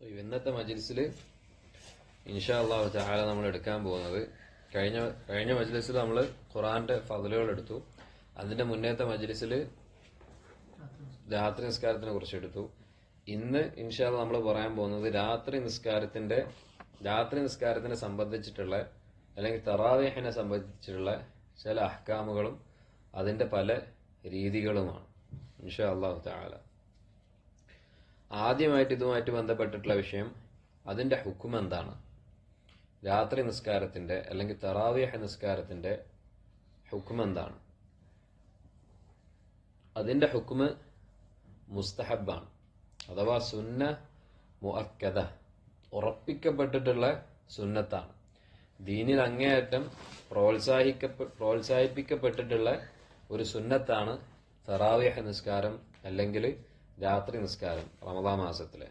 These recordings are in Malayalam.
ഇന്നത്തെ മജ്ലിസിൽ ഇൻഷാ അല്ലാഹു തആല നമ്മൾ എടുക്കാൻ പോകുന്നത് കഴിഞ്ഞ മജ്ലിസിൽ നമ്മൾ ഖുർആന്റെ ഫദ്ലുകൾ എടുത്തു. അതിന്റെ മുന്നേത്തെ മജ്ലിസിൽ രാത്രി നിസ്കാരത്തിനെ കുറിച്ച് എടുത്തു. ഇന്ന് ഇൻഷാ അല്ലാഹ് നമ്മൾ പറയാൻ പോകുന്നത് രാത്രി നിസ്കാരത്തിനെ സംബന്ധിച്ചിട്ടുള്ള അല്ലെങ്കിൽ തറാവീഹിനെ സംബന്ധിച്ചിട്ടുള്ള ചില അഹ്കാമുകളും അതിന്റെ പല രീതികളുമാണ് ഇൻഷാ അല്ലാഹു തആല. ആദ്യമായിട്ട് ഇതുമായിട്ട് ബന്ധപ്പെട്ടിട്ടുള്ള വിഷയം അതിന്റെ ഹുക്ം എന്താണ്, രാത്രി നിസ്കാരത്തിന്റെ അല്ലെങ്കിൽ തറാവീഹ് നിസ്കാരത്തിന്റെ ഹുക്ം എന്താണ്. അതിന്റെ ഹുക്ം മുസ്തഹബാണ്, അഥവാ സുന്ന മുഅക്കദ, ഉറപ്പിക്കപ്പെട്ടിട്ടുള്ള സുന്നത്താണ്. ദീനിൽ അങ്ങേയറ്റം പ്രോത്സാഹിപ്പിക്കപ്പെട്ടിട്ടുള്ള ഒരു സുന്നത്താണ് തറാവീഹ് നിസ്കാരം അല്ലെങ്കിൽ രാത്രി നിസ്കാരം റമദാൻ മാസത്തിലെ.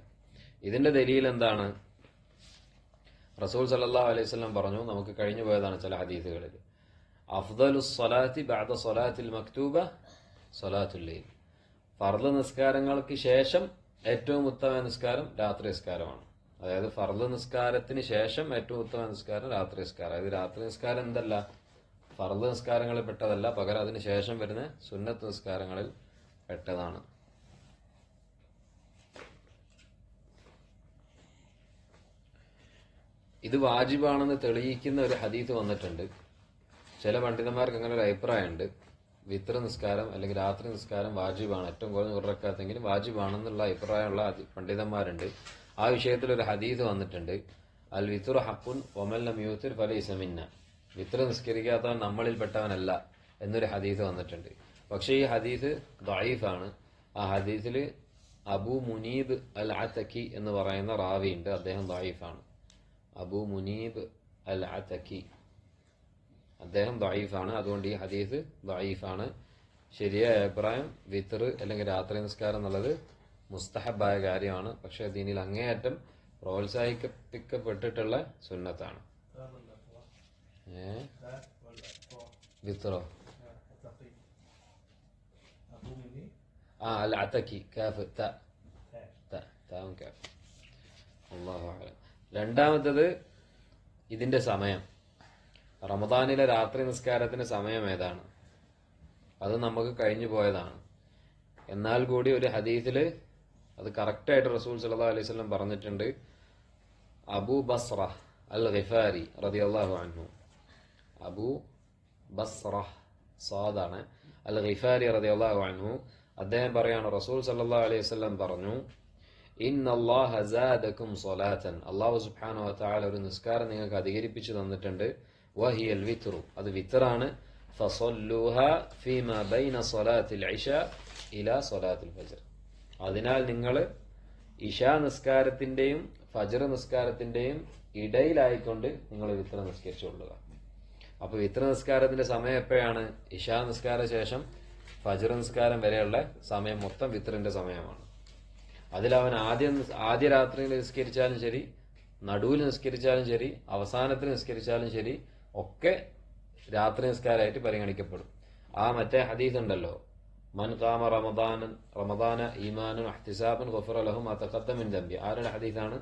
ഇതിന്റെ ദലീൽ എന്താണ്? റസൂൽ സല്ലല്ലാഹു അലൈഹി വസല്ലം പറഞ്ഞു, നമുക്ക് കഴിഞ്ഞു പോയതാണ് ചില ഹദീസുകളിൽ, അഫ്ദലുസ് സ്വലാത്തി ബഅദ സ്വലാത്തിൽ മക്തൂബ സ്വലാത്തുൽ ലൈൽ. ഫർള് നിസ്കാരങ്ങൾക്ക് ശേഷം ഏറ്റവും ഉത്തമ നിസ്കാരം രാത്രി നിസ്കാരമാണ്. അതായത് ഫർള് നിസ്കാരത്തിന് ശേഷം ഏറ്റവും ഉത്തമ നിസ്കാരം രാത്രി നിസ്കാരം. അതായത് രാത്രി നിസ്കാരം എന്തല്ല, ഫർള് നിസ്കാരങ്ങളിൽ പെട്ടതല്ല, പകരം അതിന് ശേഷം വരുന്ന സുന്നത്ത് നിസ്കാരങ്ങളിൽ പെട്ടതാണ്. ഇത് വാജിബാണെന്ന് തെളിയിക്കുന്ന ഒരു ഹദീസ് വന്നിട്ടുണ്ട്. ചില പണ്ഡിതന്മാർക്ക് അങ്ങനെ ഒരു അഭിപ്രായമുണ്ട്, വിത്ര നിസ്കാരം അല്ലെങ്കിൽ രാത്രി നിസ്കാരം വാജിബാണ്, ഏറ്റവും കുറഞ്ഞ ഉറക്കാത്തെങ്കിലും വാജിബാണെന്നുള്ള അഭിപ്രായമുള്ള പണ്ഡിതന്മാരുണ്ട്. ആ വിഷയത്തിൽ ഒരു ഹദീസ് വന്നിട്ടുണ്ട്, അൽ വിത്തുർ ഹഖുൻ വമൻ ലം യൂത്തിർ ഫലൈസ മിന്ന, വിത്ര നിസ്കരിക്കാത്തവൻ നമ്മളിൽപ്പെട്ടവനല്ല എന്നൊരു ഹദീസ് വന്നിട്ടുണ്ട്. പക്ഷേ ഈ ഹദീസ് ദഈഫാണ്. ആ ഹദീസിൽ അബൂ മുനീബ് അൽ അതക്കി എന്ന് പറയുന്ന റാവിയുണ്ട്, അദ്ദേഹം ദഈഫാണ്. അബൂ മുനീബ് അൽ അതക്കി, അദ്ദേഹം ദഈഫാണ്. അതുകൊണ്ട് ഈ ഹദീസ് ദഈഫാണ്. ശരിയായ അഭിപ്രായം വിത്ർ അല്ലെങ്കിൽ രാത്രി നിസ്കാരം എന്നുള്ളത് മുസ്തഹബായ കാര്യമാണ്. പക്ഷെ ദീനിൽ അങ്ങേയറ്റം പ്രോത്സാഹിപ്പിക്കപ്പെട്ടിട്ടുള്ള സുന്നത്താണ്. വിത്രോ അൽ അതക്കി, കാഫ് താവും കാഫ്. അല്ലാഹു അഅലം. രണ്ടാമത്തത് ഇതിന്റെ സമയം. റമദാനിലെ രാത്രി നിസ്കാരത്തിന്റെ സമയം ഏതാണ്? അത് നമുക്ക് കഴിഞ്ഞു പോയതാണ്. എന്നാൽ കൂടി ഒരു ഹദീസില് അത് കറക്റ്റായിട്ട് റസൂൽ സല്ലല്ലാഹു അലൈഹി വസല്ലം പറഞ്ഞിട്ടുണ്ട്. അബൂ ബസ്റ അൽ ഗിഫാരി റളിയല്ലാഹു അൻഹു, അബൂ ബസ്റ സാദാണ്, അൽ ഗിഫാരി റളിയല്ലാഹു അൻഹു, അദ്ദേഹം പറയാണ്, റസൂൽ സല്ലല്ലാഹു അലൈഹി വസല്ലം പറഞ്ഞു, ഇന്നല്ലാഹ സാദകും സ്വലാത്തൻ, അല്ലാഹു സുബ്ഹാനഹു വ തആല ഒരു നിസ്കാരം നിങ്ങൾക്ക് അധികരിപ്പിച്ചു തന്നിട്ടുണ്ട്. വഹിയൽ വിത്റു, അത് വിത്റാണ്. ഫസല്ലൂഹാ ഫീമാ ബൈന സ്വലാത്തിൽ ഇശാ ഇലാ സ്വലാത്തിൽ ഫജ്ർ, അതിനാൽ നിങ്ങൾ ഇശാ നിസ്കാരത്തിന്റെയും ഫജ്ർ നിസ്കാരത്തിന്റെയും ഇടയിലായിക്കൊണ്ട് നിങ്ങൾ വിത്ര നിസ്കരിച്ചുകൊള്ളുക. അപ്പൊ വിത്ര നിസ്കാരത്തിന്റെ സമയം എപ്പോഴാണ്? ഇശാ നിസ്കാര ശേഷം ഫജ്ർ നിസ്കാരം വരെയുള്ള സമയം മൊത്തം വിത്റിന്റെ സമയമാണ്. അതിലവൻ ആദ്യ രാത്രിയിൽ നിസ്കരിച്ചാലും ശരി, നടുവിൽ നിസ്കരിച്ചാലും ശരി, അവസാനത്തിൽ നിസ്കരിച്ചാലും ശരി, ഒക്കെ രാത്രി നിസ്കാരമായിട്ട് പരിഗണിക്കപ്പെടും. ആ മറ്റേ ഹദീസ് ഉണ്ടല്ലോ, മൻ ഖാമ റമദാന ഈമാനുൻ ഇഹ്തിസാബൻ ഗുഫിറ ലഹു മാ തഖദ്ദമ മിൻ ദംബി. ആരുടെ ഹദീസാണ്?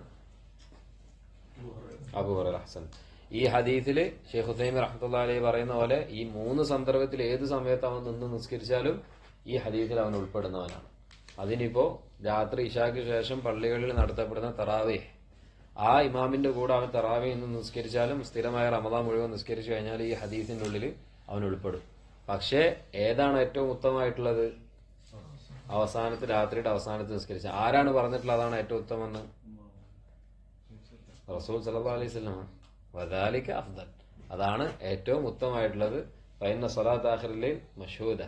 അബൂ ഹുറൈറ. ഹസൻ. ഈ ഹദീസിൽ ശൈഖ് ഉസൈമീൻ റഹ്മത്തുള്ളാഹി അലൈഹി പറയുന്ന പോലെ ഈ മൂന്ന് സന്ദർഭത്തിൽ ഏത് സമയത്ത് അവൻ നിന്ന് നിസ്കരിച്ചാലും ഈ ഹദീസിൽ അവൻ ഉൾപ്പെടുന്നവനാണ്. അതിനിപ്പോ രാത്രി ഇശാക്ക് ശേഷം പള്ളികളിൽ നടത്തപ്പെടുന്ന തറാവീഹ്, ആ ഇമാമിന്റെ കൂടെ അവൻ തറാവീഹ് നിന്ന് നിസ്കരിച്ചാലും സ്ഥിരമായ റമദാൻ മുഴുവൻ നിസ്കരിച്ചു കഴിഞ്ഞാൽ ഈ ഹദീസിന്റെ ഉള്ളിൽ അവൻ ഉൾപ്പെടും. പക്ഷേ ഏതാണ് ഏറ്റവും ഉത്തമമായിട്ടുള്ളത്? രാത്രിയുടെ അവസാനത്ത് നിസ്കരിച്ച. ആരാണ് പറഞ്ഞിട്ടുള്ളത് അതാണ് ഏറ്റവും ഉത്തമെന്ന്? റസൂൽ സല്ലല്ലാഹു അലൈഹി വസല്ലം. വദാലിക അഫ്ദൽ, അതാണ് ഏറ്റവും ഉത്തമമായിട്ടുള്ളത്. ഫഇന്ന സ്വലാത്ത് ആഖിറിൽ മഷ്ഹൂദ,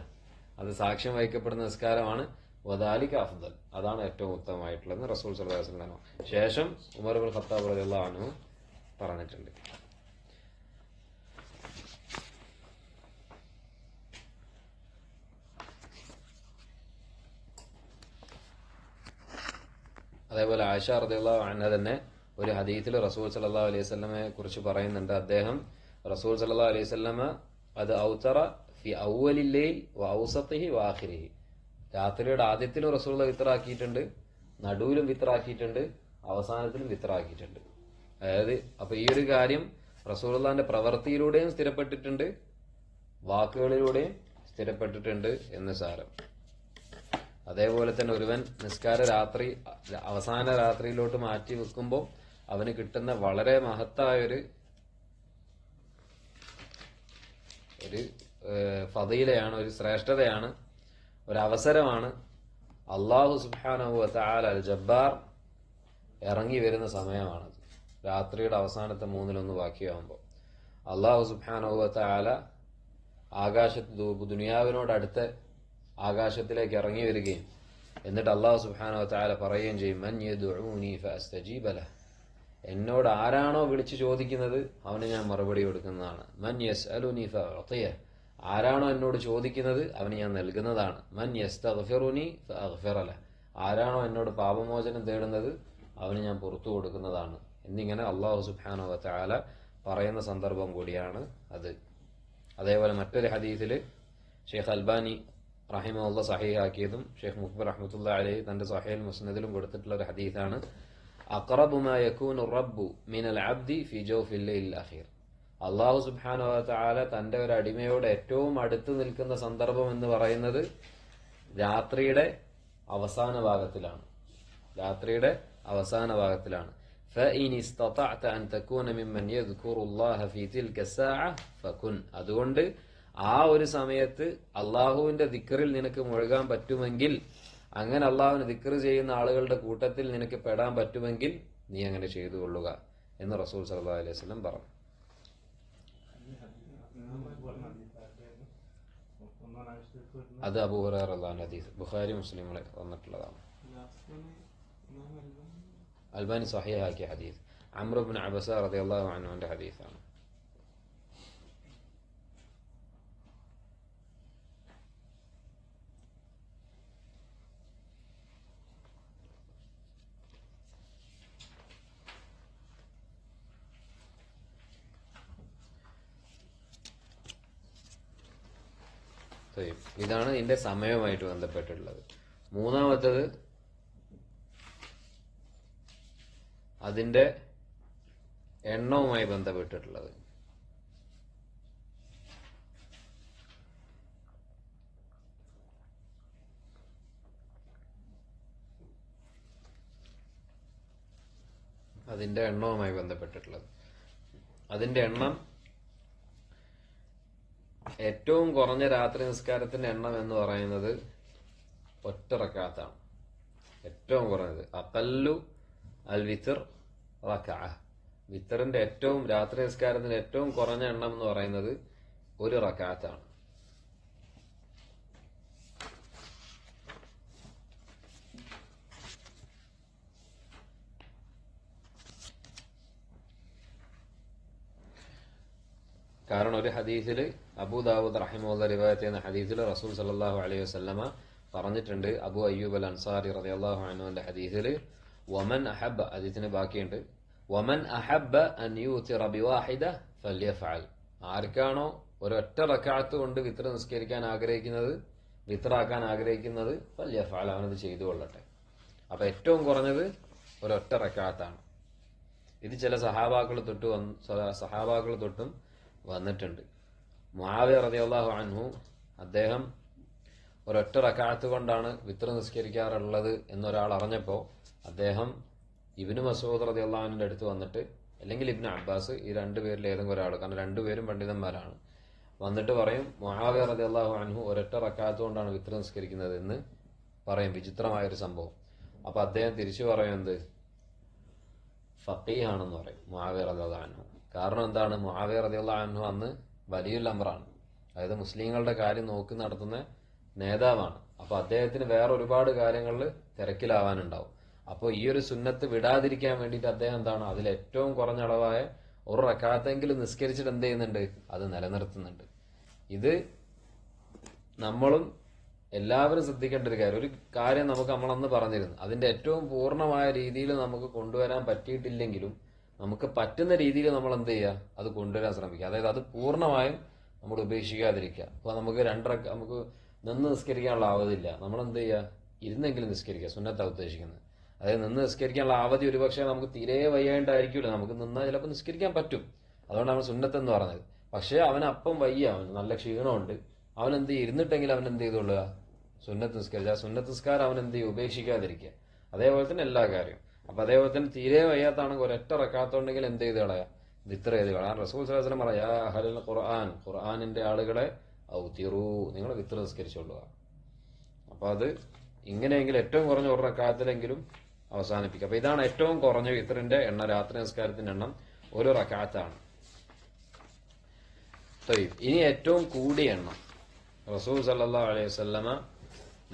അത് സാക്ഷ്യം വഹിക്കപ്പെടുന്ന നിസ്കാരമാണ്. വദാലിക അഫ്ദൽ, അതാണ് ഏറ്റവും ഉത്തമമായിട്ടുള്ളത് റസൂൽ സല്ലല്ലാഹു അലൈഹി വസല്ലം. ശേഷം ഉമർ ഇബ്നുൽ ഖത്താബ് റളിയല്ലാഹു അൻഹു പറഞ്ഞിട്ടുണ്ട്. അതേപോലെ ആയിഷ റളിയല്ലാഹു അൻഹ തന്നെ ഒരു ഹദീസിൽ റസൂൽ സല്ലല്ലാഹു അലൈഹി വസല്ലമയെ കുറിച്ച് പറയുന്നുണ്ട്. അദ്ദേഹം റസൂൽ സല്ലല്ലാഹു അലൈഹി വസല്ലമ അത് ഔതറ ഫി അവ്വലിൽ ലൈൽ വ ഔസതിഹി വ ആഖിരിഹി, രാത്രിയുടെ ആദ്യത്തിലും റസൂൽ വിത്റാക്കിയിട്ടുണ്ട്, നടുവിലും വിത്റാക്കിയിട്ടുണ്ട്, അവസാനത്തിലും വിത്രാക്കിയിട്ടുണ്ട്. അതായത് അപ്പൊ ഈ ഒരു കാര്യം റസൂലുള്ളാഹിന്റെ പ്രവൃത്തിയിലൂടെയും സ്ഥിരപ്പെട്ടിട്ടുണ്ട്, വാക്കുകളിലൂടെയും സ്ഥിരപ്പെട്ടിട്ടുണ്ട് എന്ന് സാരം. അതേപോലെ തന്നെ ഒരുവൻ നിസ്കാര രാത്രി അവസാന രാത്രിയിലോട്ട് മാറ്റി വെക്കുമ്പോൾ അവന് കിട്ടുന്ന വളരെ മഹത്തായൊരു ഫദീലയാണ്, ഒരു ശ്രേഷ്ഠതയാണ്, ഒരു അവസരമാണ്. അല്ലാഹു സുബ്ഹാനഹു വ തആല അൽ ജബ്ബാർ ഇറങ്ങി വരുന്ന സമയമാണത്. രാത്രിയുടെ അവസാനത്തെ 1/3 ബാക്കിയാവുമ്പോൾ അല്ലാഹു സുബ്ഹാനഹു വ തആല ദുനിയാവിനോട് അടുത്ത ആകാശത്തിലേക്ക് ഇറങ്ങി വരികയും എന്നിട്ട് അല്ലാഹു സുബ്ഹാനഹു വ തആല പറയുകയും ചെയ്യും, മൻ യദ്ഉനി ഫഅസ്തജീബ ലഹ്, എന്നോട് ആരാണോ വിളിച്ചു ചോദിക്കുന്നത് അവന് ഞാൻ മറുപടി കൊടുക്കുന്നതാണ്. മൻ യസ്അലുനി ഫഅഅതിയഹ്, ആരാണോ എന്നോട് ചോദിക്കുന്നത് അവന് ഞാൻ നൽകുന്നതാണ്. മൻ യസ്തഗ്ഫിറുനി ഫഅഗ്ഫിറ ലഹ്, ആരാണോ എന്നോട് പാപമോചനം തേടുന്നത് അവന് ഞാൻ പുറത്തു കൊടുക്കുന്നതാണ് എന്നിങ്ങനെ അല്ലാഹു സുബ്ഹാനഹു വ തആല പറയുന്ന സന്ദർഭം കൂടിയാണ് അത്. അതേപോലെ മറ്റൊരു ഹദീസിൽ ഷെയ്ഖ് അൽബാനി റഹിമഹുല്ലാഹ് സഹീഹാക്കിയതും ഷെയ്ഖ് മുഖ്ബിർ റഹ്മത്തുള്ളാഹി അലൈഹി തന്റെ സഹീഹുൽ മുസ്നദിലും കൊടുത്തിട്ടുള്ള ഒരു ഹദീസാണ്, അഖറബു മാ യകൂനു റബ്ബു മിനൽ അബ്ദി ഫി ജൗഫിൽ ലൈലിൽ അഖീർ. അല്ലാഹു സുബ്ഹാനഹു വ തആല തന്റെ ഒരു അടിമയോട് ഏറ്റവും അടുത്ത് നിൽക്കുന്ന സന്ദർഭം എന്ന് പറയുന്നത് രാത്രിയുടെ അവസാന ഭാഗത്തിലാണ്. രാത്രിയുടെ അവസാന ഭാഗത്തിലാണ്. فإن استطعت أن تكون ممن يذكر الله في تلك الساعة فكن, അതുകൊണ്ട് ആ ഒരു സമയത്ത് അള്ളാഹുവിന്റെ ദിക്റിൽ നിനക്ക് മുഴുകാൻ പറ്റുമെങ്കിൽ, അങ്ങനെ അള്ളാഹുവിനെ ദിക്ർ ചെയ്യുന്ന ആളുകളുടെ കൂട്ടത്തിൽ നിനക്ക് പെടാൻ പറ്റുമെങ്കിൽ നീ അങ്ങനെ ചെയ്തു കൊള്ളുക എന്ന് റസൂൽ സല്ലല്ലാഹു അലൈഹി വസല്ലം പറഞ്ഞു. അത് അബൂ ഹുറൈറ റളിയല്ലാഹു അൻഹു ഹദീസ് ബുഖാരി മുസ്ലിമിൽ വന്നിട്ടുള്ളതാണ്. അൽബാനി സഹീഹാക്കിയ ഹദീസ് അംർ ഇബ്നു അബസ റളിയല്ലാഹു അൻഹുവിന്റെ ഹദീസാണ്. ഇതാണ് ഇതിന്റെ സമയവുമായിട്ട് ബന്ധപ്പെട്ടുള്ളത്. മൂന്നാമത്തത് അതിന്റെ എണ്ണവുമായി ബന്ധപ്പെട്ടിട്ടുള്ളത്. അതിന്റെ എണ്ണവുമായി ബന്ധപ്പെട്ടിട്ടുള്ളത്. അതിന്റെ എണ്ണം ഏറ്റവും കുറഞ്ഞ രാത്രി നിസ്കാരത്തിന്റെ എണ്ണം എന്ന് പറയുന്നത് ഒറ്റ റക്അത്താണ്. ഏറ്റവും കുറഞ്ഞത് അഖല്ലു അൽ വിത്ർ റക്അ, വിത്തറിന്റെ ഏറ്റവും രാത്രി നിസ്കാരത്തിന്റെ ഏറ്റവും കുറഞ്ഞ എണ്ണം എന്ന് പറയുന്നത് ഒരു റക്അത്താണ്. കാരണം ഒരു ഹദീസിൽ അബൂ ദാവൂദ് റഹിമഹുല്ലാഹ് റിവായത്ത് ചെയ്യുന്ന ഹദീസിൽ റസൂൽ സല്ലല്ലാഹു അലൈഹി വസല്ലമ പറഞ്ഞിട്ടുണ്ട്, അബൂ അയ്യൂബ് അൽ അൻസാരി റളിയല്ലാഹു അൻഹുവിന്റെ ഹദീസിൽ, വമൻ അഹബ്ബ, ഹദീസിന് ബാക്കിയുണ്ട്, വമൻ അഹബ്ബ അൻ യൂതിറ ബിവാഹിദ ഫല്യഫഅൽ, ആർക്കാണോ ഒരൊറ്റ റക്അത്ത് കൊണ്ട് വിത്ർ നിസ്കരിക്കാൻ ആഗ്രഹിക്കുന്നത്, വിത്റാക്കാൻ ആഗ്രഹിക്കുന്നത്, ഫല്യഫഅൽ, അവനത് ചെയ്തു കൊള്ളട്ടെ. അപ്പൊ ഏറ്റവും കുറഞ്ഞത് ഒരൊറ്റ റക്അത്താണ്. ഇത് ചില സഹാബാക്കൾ തൊട്ടും വന്നിട്ടുണ്ട്. മുആവിയ റളിയല്ലാഹു അൻഹു അദ്ദേഹം ഒരൊറ്റ റക്അത്ത് കൊണ്ടാണ് വിത്ർ നിസ്കരിക്കാറുള്ളത് എന്നൊരാൾ അറിഞ്ഞപ്പോൾ അദ്ദേഹം ഇബ്നു മസ്ഊദ് റളിയല്ലാഹു അൻഹുവിന്റെ അടുത്ത് വന്നിട്ട്, അല്ലെങ്കിൽ ഇബ്നു അബ്ബാസ്, ഈ രണ്ടുപേരിൽ ഏതെങ്കിലും ഒരാൾ, കാരണം രണ്ടുപേരും പണ്ഡിതന്മാരാണ്, വന്നിട്ട് പറയും മുആവിയ റളിയല്ലാഹു അൻഹു ഒരൊറ്റ റക്അത്ത് കൊണ്ടാണ് വിത്ർ നിസ്കരിക്കുന്നത് എന്ന് പറയും. വിചിത്രമായൊരു സംഭവം. അപ്പൊ അദ്ദേഹം തിരിച്ചു പറയും എന്ത്, ഫഖീഹാണെന്ന് പറയും മുആവിയ റളിയല്ലാഹു അൻഹു. കാരണം എന്താണ്, മുആവിയ റളിയല്ലാഹു അൻഹു അന്ന് വലിയുൽ അംറാണ്, അതായത് മുസ്ലിങ്ങളുടെ കാര്യം നോക്കി നടത്തുന്ന നേതാവാണ്. അപ്പൊ അദ്ദേഹത്തിന് വേറെ ഒരുപാട് കാര്യങ്ങളിൽ തിരക്കിലാവാനുണ്ടാവും. അപ്പോൾ ഈ ഒരു സുന്നത്ത് വിടാതിരിക്കാൻ വേണ്ടിയിട്ട് അദ്ദേഹം എന്താണ്, അതിൽ ഏറ്റവും കുറഞ്ഞ അളവായ ഒരു റക്അത്തെങ്കിലും നിസ്കരിച്ചിട്ട് എന്ത് ചെയ്യുന്നുണ്ട്, അത് നിലനിർത്തുന്നുണ്ട്. ഇത് നമ്മളും എല്ലാവരും ശ്രദ്ധിക്കേണ്ട ഒരു കാര്യം. ഒരു കാര്യം നമ്മളന്ന് പറഞ്ഞിരുന്നു, അതിന്റെ ഏറ്റവും പൂർണ്ണമായ രീതിയിൽ നമുക്ക് കൊണ്ടുവരാൻ പറ്റിയിട്ടില്ലെങ്കിലും നമുക്ക് പറ്റുന്ന രീതിയിൽ നമ്മൾ എന്ത് ചെയ്യുക, അത് കൊണ്ടുവരാൻ ശ്രമിക്കുക. അതായത് അത് പൂർണ്ണമായും നമ്മൾ ഉപേക്ഷിക്കാതിരിക്കുക. അപ്പൊ നമുക്ക് നമുക്ക് നിന്ന് നിസ്കരിക്കാനുള്ള ആവതില്ല, നമ്മൾ എന്ത് ചെയ്യുക, ഇരുന്നെങ്കിലും നിസ്കരിക്കുക, സുന്നത്താണ് ഉദ്ദേശിക്കുന്നത്. അതായത് നിന്ന് നിസ്കരിക്കാനുള്ള അവധി ഒരുപക്ഷെ നമുക്ക് തീരെ വയ്യാണ്ടായിരിക്കുമല്ലോ, നമുക്ക് നിന്നാൽ ചിലപ്പോൾ നിസ്കരിക്കാൻ പറ്റും, അതുകൊണ്ടാണ് സുന്നത്തെന്ന് പറഞ്ഞത്. പക്ഷെ അവൻ അപ്പം വയ്യ, അവന് നല്ല ക്ഷീണമുണ്ട്, അവൻ എന്ത് ഇരുന്നിട്ടെങ്കിൽ അവൻ എന്ത് ചെയ്തോളുക, സുന്നത്ത് നിസ്കരിക്കുക. ആ സുന്നത്ത് നിസ്കാരം അവൻ എന്ത് ചെയ്യും, ഉപേക്ഷിക്കാതിരിക്കുക. അതേപോലെ തന്നെ എല്ലാ കാര്യവും. അപ്പൊ അതേപോലെ തന്നെ തീരെ വയ്യാത്താണെങ്കിൽ ഒരൊറ്റ റക്കാത്തുണ്ടെങ്കിൽ എന്ത് ചെയ്ത് കളയാ, ദിക്ർ ചെയ്ത് കളയാം. റസൂൽ സ്വല്ലല്ലാഹു അലൈഹി വസല്ലം പറയാ, യാ അഹ്ലൽ ഖുർആൻ, ഖുർആനിന്റെ ആളുകളെ ഔതിറു, നിങ്ങൾ ദിക്ർ നിസ്കരിച്ചോളുക. അപ്പൊ അത് ഇങ്ങനെയെങ്കിലും ഏറ്റവും കുറഞ്ഞ ഒരു റക്കാത്തിലെങ്കിലും അവസാനിപ്പിക്കുക. അപ്പൊ ഇതാണ് ഏറ്റവും കുറഞ്ഞ വിത്തറിന്റെ എണ്ണം, രാത്രി നിസ്കാരത്തിന്റെ എണ്ണം ഒരു റക്കാത്താണ്. ഇനി ഏറ്റവും കൂടിയ എണ്ണം റസൂൽ സല്ലല്ലാഹു അലൈഹി വസല്ലമ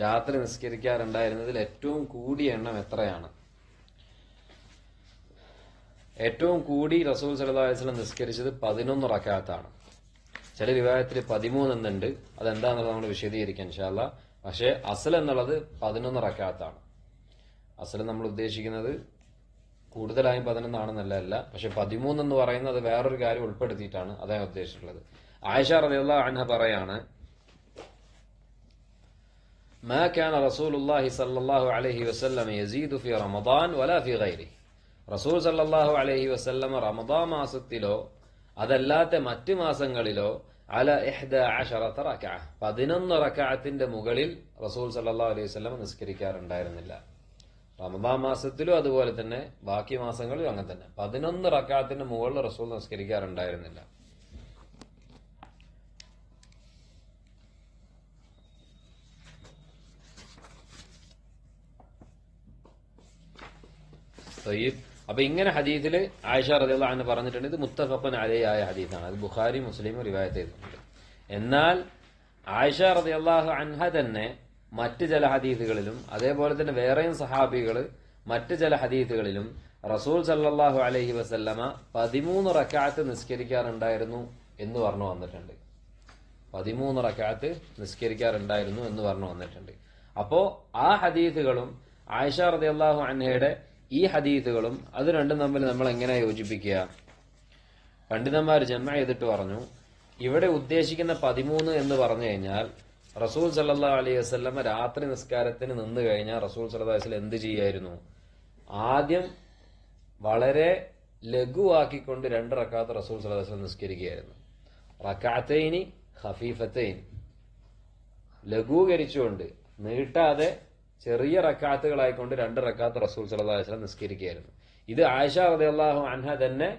രാത്രി നിസ്കരിക്കാറുണ്ടായിരുന്നതിൽ ഏറ്റവും കൂടിയ എണ്ണം എത്രയാണ്? ഏറ്റവും കൂടി റസൂൽ സല്ലല്ലാഹു അലൈഹി വസല്ലം നിസ്കരിച്ചത് 11 റക്അത്താണ്. ചില റിവായത്തിൽ 13 എന്നുണ്ട്, അതെന്താന്നുള്ളത് നമ്മൾ വിശദീകരിക്കാം ഇൻഷാ അല്ലാഹ്. പക്ഷേ അസൽ എന്നുള്ളത് 11 റക്അത്താണ്. അസൽ നമ്മൾ ഉദ്ദേശിക്കുന്നത് കൂടുതലായും 11 ആണെന്നല്ല, പക്ഷെ 13 എന്ന് പറയുന്നത് വേറൊരു കാര്യം ഉൾപ്പെടുത്തിയിട്ടാണ് അദ്ദേഹം ഉദ്ദേശിച്ചിട്ടുള്ളത്. ആയിഷ റളിയല്ലാഹു അൻഹ പറയാണ്, മാ കാന റസൂലുള്ളാഹി സ്വല്ലല്ലാഹു അലൈഹി വസല്ലം യസീദു ഫി റമദാൻ വലാ ഫി ഗൈരിഹി. റസൂൽ സല്ലല്ലാഹു അലൈഹി വസല്ലം റമദാൻ മാസത്തിലോ അതല്ലാത്ത മറ്റ് മാസങ്ങളിലോ അല 11 റക്അ, 11 റക്അത്തിന്റെ മുകളിൽ റസൂൽ സല്ലല്ലാഹു അലൈഹി വസല്ലം നിസ്കരിക്കാറുണ്ടായിരുന്നില്ല. റമദാൻ മാസത്തിലും അതുപോലെ തന്നെ ബാക്കി മാസങ്ങളിലും അങ്ങനെ തന്നെ 11 റക്അത്തിന്റെ മുകളിൽ റസൂൽ നിസ്കരിക്കാറുണ്ടായിരുന്നില്ല. അപ്പൊ ഇങ്ങനെ ഹദീസിൽ ആയിഷ റളിയല്ലാഹു അൻഹ പറഞ്ഞിട്ടുണ്ട്. ഇത് മുത്തഫഖുൻ അലൈഹി ആയ ഹദീസാണ്. അത് ബുഖാരി മുസ്ലിം റിവായത്ത് ചെയ്തിട്ടുണ്ട്. എന്നാൽ ആയിഷ റളിയല്ലാഹു അൻഹ തന്നെ മറ്റ് ചില ഹദീസുകളിലും അതേപോലെ തന്നെ വേറെയും സഹാബികൾ മറ്റ് ചില ഹദീസുകളിലും റസൂൽ സല്ലല്ലാഹു അലൈഹി വസല്ലമ 13 റക്അത്ത് നിസ്കരിക്കാറുണ്ടായിരുന്നു എന്ന് പറഞ്ഞു വന്നിട്ടുണ്ട്. 13 റക്അത്ത് നിസ്കരിക്കാറുണ്ടായിരുന്നു എന്ന് പറഞ്ഞു വന്നിട്ടുണ്ട്. അപ്പോ ആ ഹദീസുകളും ആയിഷ റളിയല്ലാഹു അൻഹയുടെ ഈ ഹദീസുകളും അത് രണ്ടും തമ്മിൽ നമ്മൾ എങ്ങനെ യോജിപ്പിക്കുക? പണ്ഡിതന്മാർ ജമഅ ചെയ്തിട്ട് പറഞ്ഞു, ഇവിടെ ഉദ്ദേശിക്കുന്ന 13 എന്ന് പറഞ്ഞു കഴിഞ്ഞാൽ റസൂൽ സല്ലല്ലാഹു അലൈഹി വസല്ലം രാത്രി നിസ്കാരത്തിന് നിന്ന് കഴിഞ്ഞാൽ റസൂൽ സല്ലല്ലാഹു അലൈഹി വസല്ലം എന്ത് ചെയ്യായിരുന്നു? ആദ്യം വളരെ ലഘുവാക്കിക്കൊണ്ട് 2 റക്അത്ത് റസൂൽ സല്ലല്ലാഹു അലൈഹി വസല്ലം നിസ്കരിക്കുകയായിരുന്നു. റക്അത്തൈനി ഖഫീഫത്തൈൻ, ലഘൂകരിച്ചുകൊണ്ട് നീട്ടാതെ ചെറിയ റക്അത്തുകളായിക്കൊണ്ട് 2 റക്അത്ത് റസൂൽ സല്ലല്ലാഹു അലൈഹി വസല്ലം നിസ്കരിക്കുകയായിരുന്നു. ഇത് ആയിഷ റളിയല്ലാഹു അൻഹ തന്നെ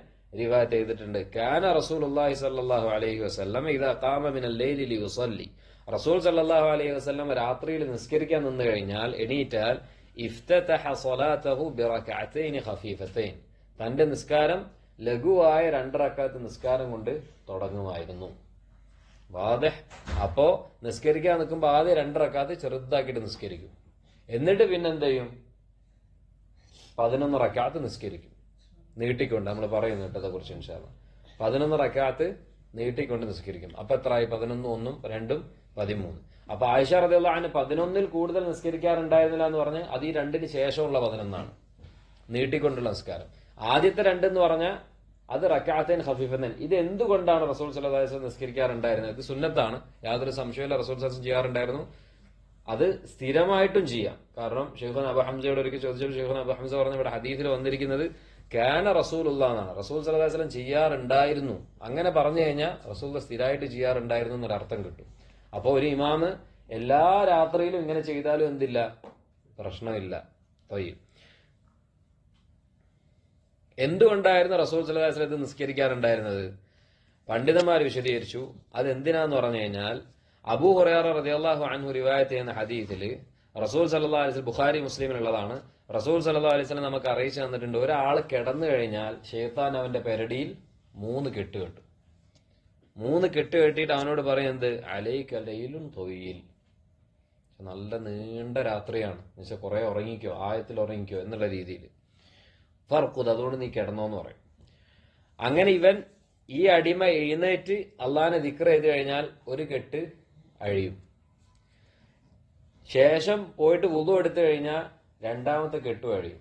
റിവായത്ത് ചെയ്തിട്ടുണ്ട്. കാന റസൂലുള്ളാഹി സ്വല്ലല്ലാഹു അലൈഹി വസല്ലം ഇദാ ഖാമ മിനൽ ലൈലി ലിയുസല്ലി, റസൂൽ സല്ലല്ലാഹു അലൈഹി വസല്ലം രാത്രിയിൽ നിസ്കരിക്കാൻ നിന്ന് കഴിഞ്ഞാൽ എണീറ്റാൽ ഇഫ്തതഹ സ്വലാതഹു ബിറക്അത്തൈനി ഖഫീഫത്തൈൻ, തന്റെ നിസ്കാരം ലഘുവായ 2 റക്അത്ത് നിസ്കാരം കൊണ്ട് തുടങ്ങുമായിരുന്നു. വാദിഹ്. അപ്പോ നിസ്കരിക്കാൻ നിൽക്കുമ്പോൾ ആദ്യം 2 റക്അത്ത് ചെറുതാക്കിയിട്ട് നിസ്കരിക്കും, എന്നിട്ട് പിന്നെന്ത് ചെയ്യും? 11 റക്അത്ത് നിസ്കരിക്കും നീട്ടിക്കൊണ്ട്. നമ്മൾ പറയുന്നു കേട്ടതെ കുറിച്ച് ഇൻഷാ അല്ലാഹ്. 11 റക്അത്ത് നീട്ടിക്കൊണ്ട് നിസ്കരിക്കും. അപ്പൊ എത്രയായി? 11 1 2 13. അപ്പൊ ആയിഷ റളിയല്ലാഹു അൻഹ 11ൽ കൂടുതൽ നിസ്കരിക്കാറുണ്ടായിരുന്നില്ല എന്ന് പറഞ്ഞ് അത് ഈ 2ന് ശേഷമുള്ള 11 നീട്ടിക്കൊണ്ടുള്ള നിസ്കാരം. ആദ്യത്തെ 2 എന്ന് പറഞ്ഞാൽ അത് റക്അത്തൈൻ ഖഫീഫത്തൈൻ. ഇത് എന്തുകൊണ്ടാണ് റസൂൽ സല്ലല്ലാഹു അലൈഹി വസല്ലം നിസ്കരിക്കാറുണ്ടായിരുന്നത്? ഇത് സുന്നത്താണ്, യാതൊരു സംശയമില്ല. റസൂൽ സല്ലല്ലാഹു അലൈഹി വസല്ലം ചെയ്യാറുണ്ടായിരുന്നു. അത് സ്ഥിരമായിട്ടും ചെയ്യാം. കാരണം ശൈഖുനാ അബൂ ഹംസയോട് ഒരിക്കൽ ചോദിച്ചപ്പോൾ ശൈഖുനാ അബൂ ഹംസ പറഞ്ഞു, ഇവിടെ ഹദീസിൽ വന്നിരിക്കുന്നത് കാന റസൂലുള്ളാഹ് എന്നാണ്. റസൂൽ സല്ലല്ലാഹു അലൈഹി വസല്ലം ചെയ്യാറുണ്ടായിരുന്നു. അങ്ങനെ പറഞ്ഞു കഴിഞ്ഞാൽ റസൂൽ സ്ഥിരമായിട്ട് ചെയ്യാറുണ്ടായിരുന്നു എന്നൊരു അർത്ഥം കിട്ടും. അപ്പൊ ഒരു ഇമാമ് എല്ലാ രാത്രിയിലും ഇങ്ങനെ ചെയ്താലും എന്തില്ല, പ്രശ്നമില്ല. എന്തുകൊണ്ടായിരുന്നു റസൂൽ സല്ലല്ലാഹു അലൈഹി വസല്ലം നിസ്കരിക്കാറുണ്ടായിരുന്നത്? പണ്ഡിതന്മാർ വിശദീകരിച്ചു. അതെന്തിനാന്ന് പറഞ്ഞു കഴിഞ്ഞാൽ അബൂ ഹുറൈറ റളിയല്ലാഹു അൻഹു റിവായത്ത് ചെയ്യുന്ന ഹദീസിൽ റസൂൽ സല്ലല്ലാഹു അലൈഹി വസല്ലം ബുഖാരി മുസ്ലിമിലുള്ളതാണ്. റസൂൽ സല്ലല്ലാഹു അലൈഹി വസല്ലം നമുക്ക് അറിയിച്ചു തന്നിട്ടുണ്ട്, ഒരാൾ കിടന്നു കഴിഞ്ഞാൽ ശൈത്താൻ അവന്റെ പെരടിയിൽ 3 കെട്ട് കെട്ടും. 3 കെട്ട് കെട്ടിയിട്ട് അവനോട് പറയുന്നത് അലൈക ലൈലുൻ ത്വയിൽ, നല്ല നീണ്ട രാത്രിയാണ്, എന്നുവെച്ചാൽ കുറെ ഉറങ്ങിക്കോ, ആയത്തിൽ ഉറങ്ങിക്കോ എന്നുള്ള രീതിയിൽ. ഫർഖുദ്, അതുകൊണ്ട് നീ കിടന്നോന്ന് പറയും. അങ്ങനെ ഇവൻ ഈ അടിമ എഴുന്നേറ്റ് അള്ളാഹിനെ ദിക്ർ ചെയ്ത് കഴിഞ്ഞാൽ ഒരു കെട്ട് അഴിയും. ശേഷം പോയിട്ട് വുളു എടുത്തു കഴിഞ്ഞാൽ 2ാമത്തെ കെട്ട് അഴിയും.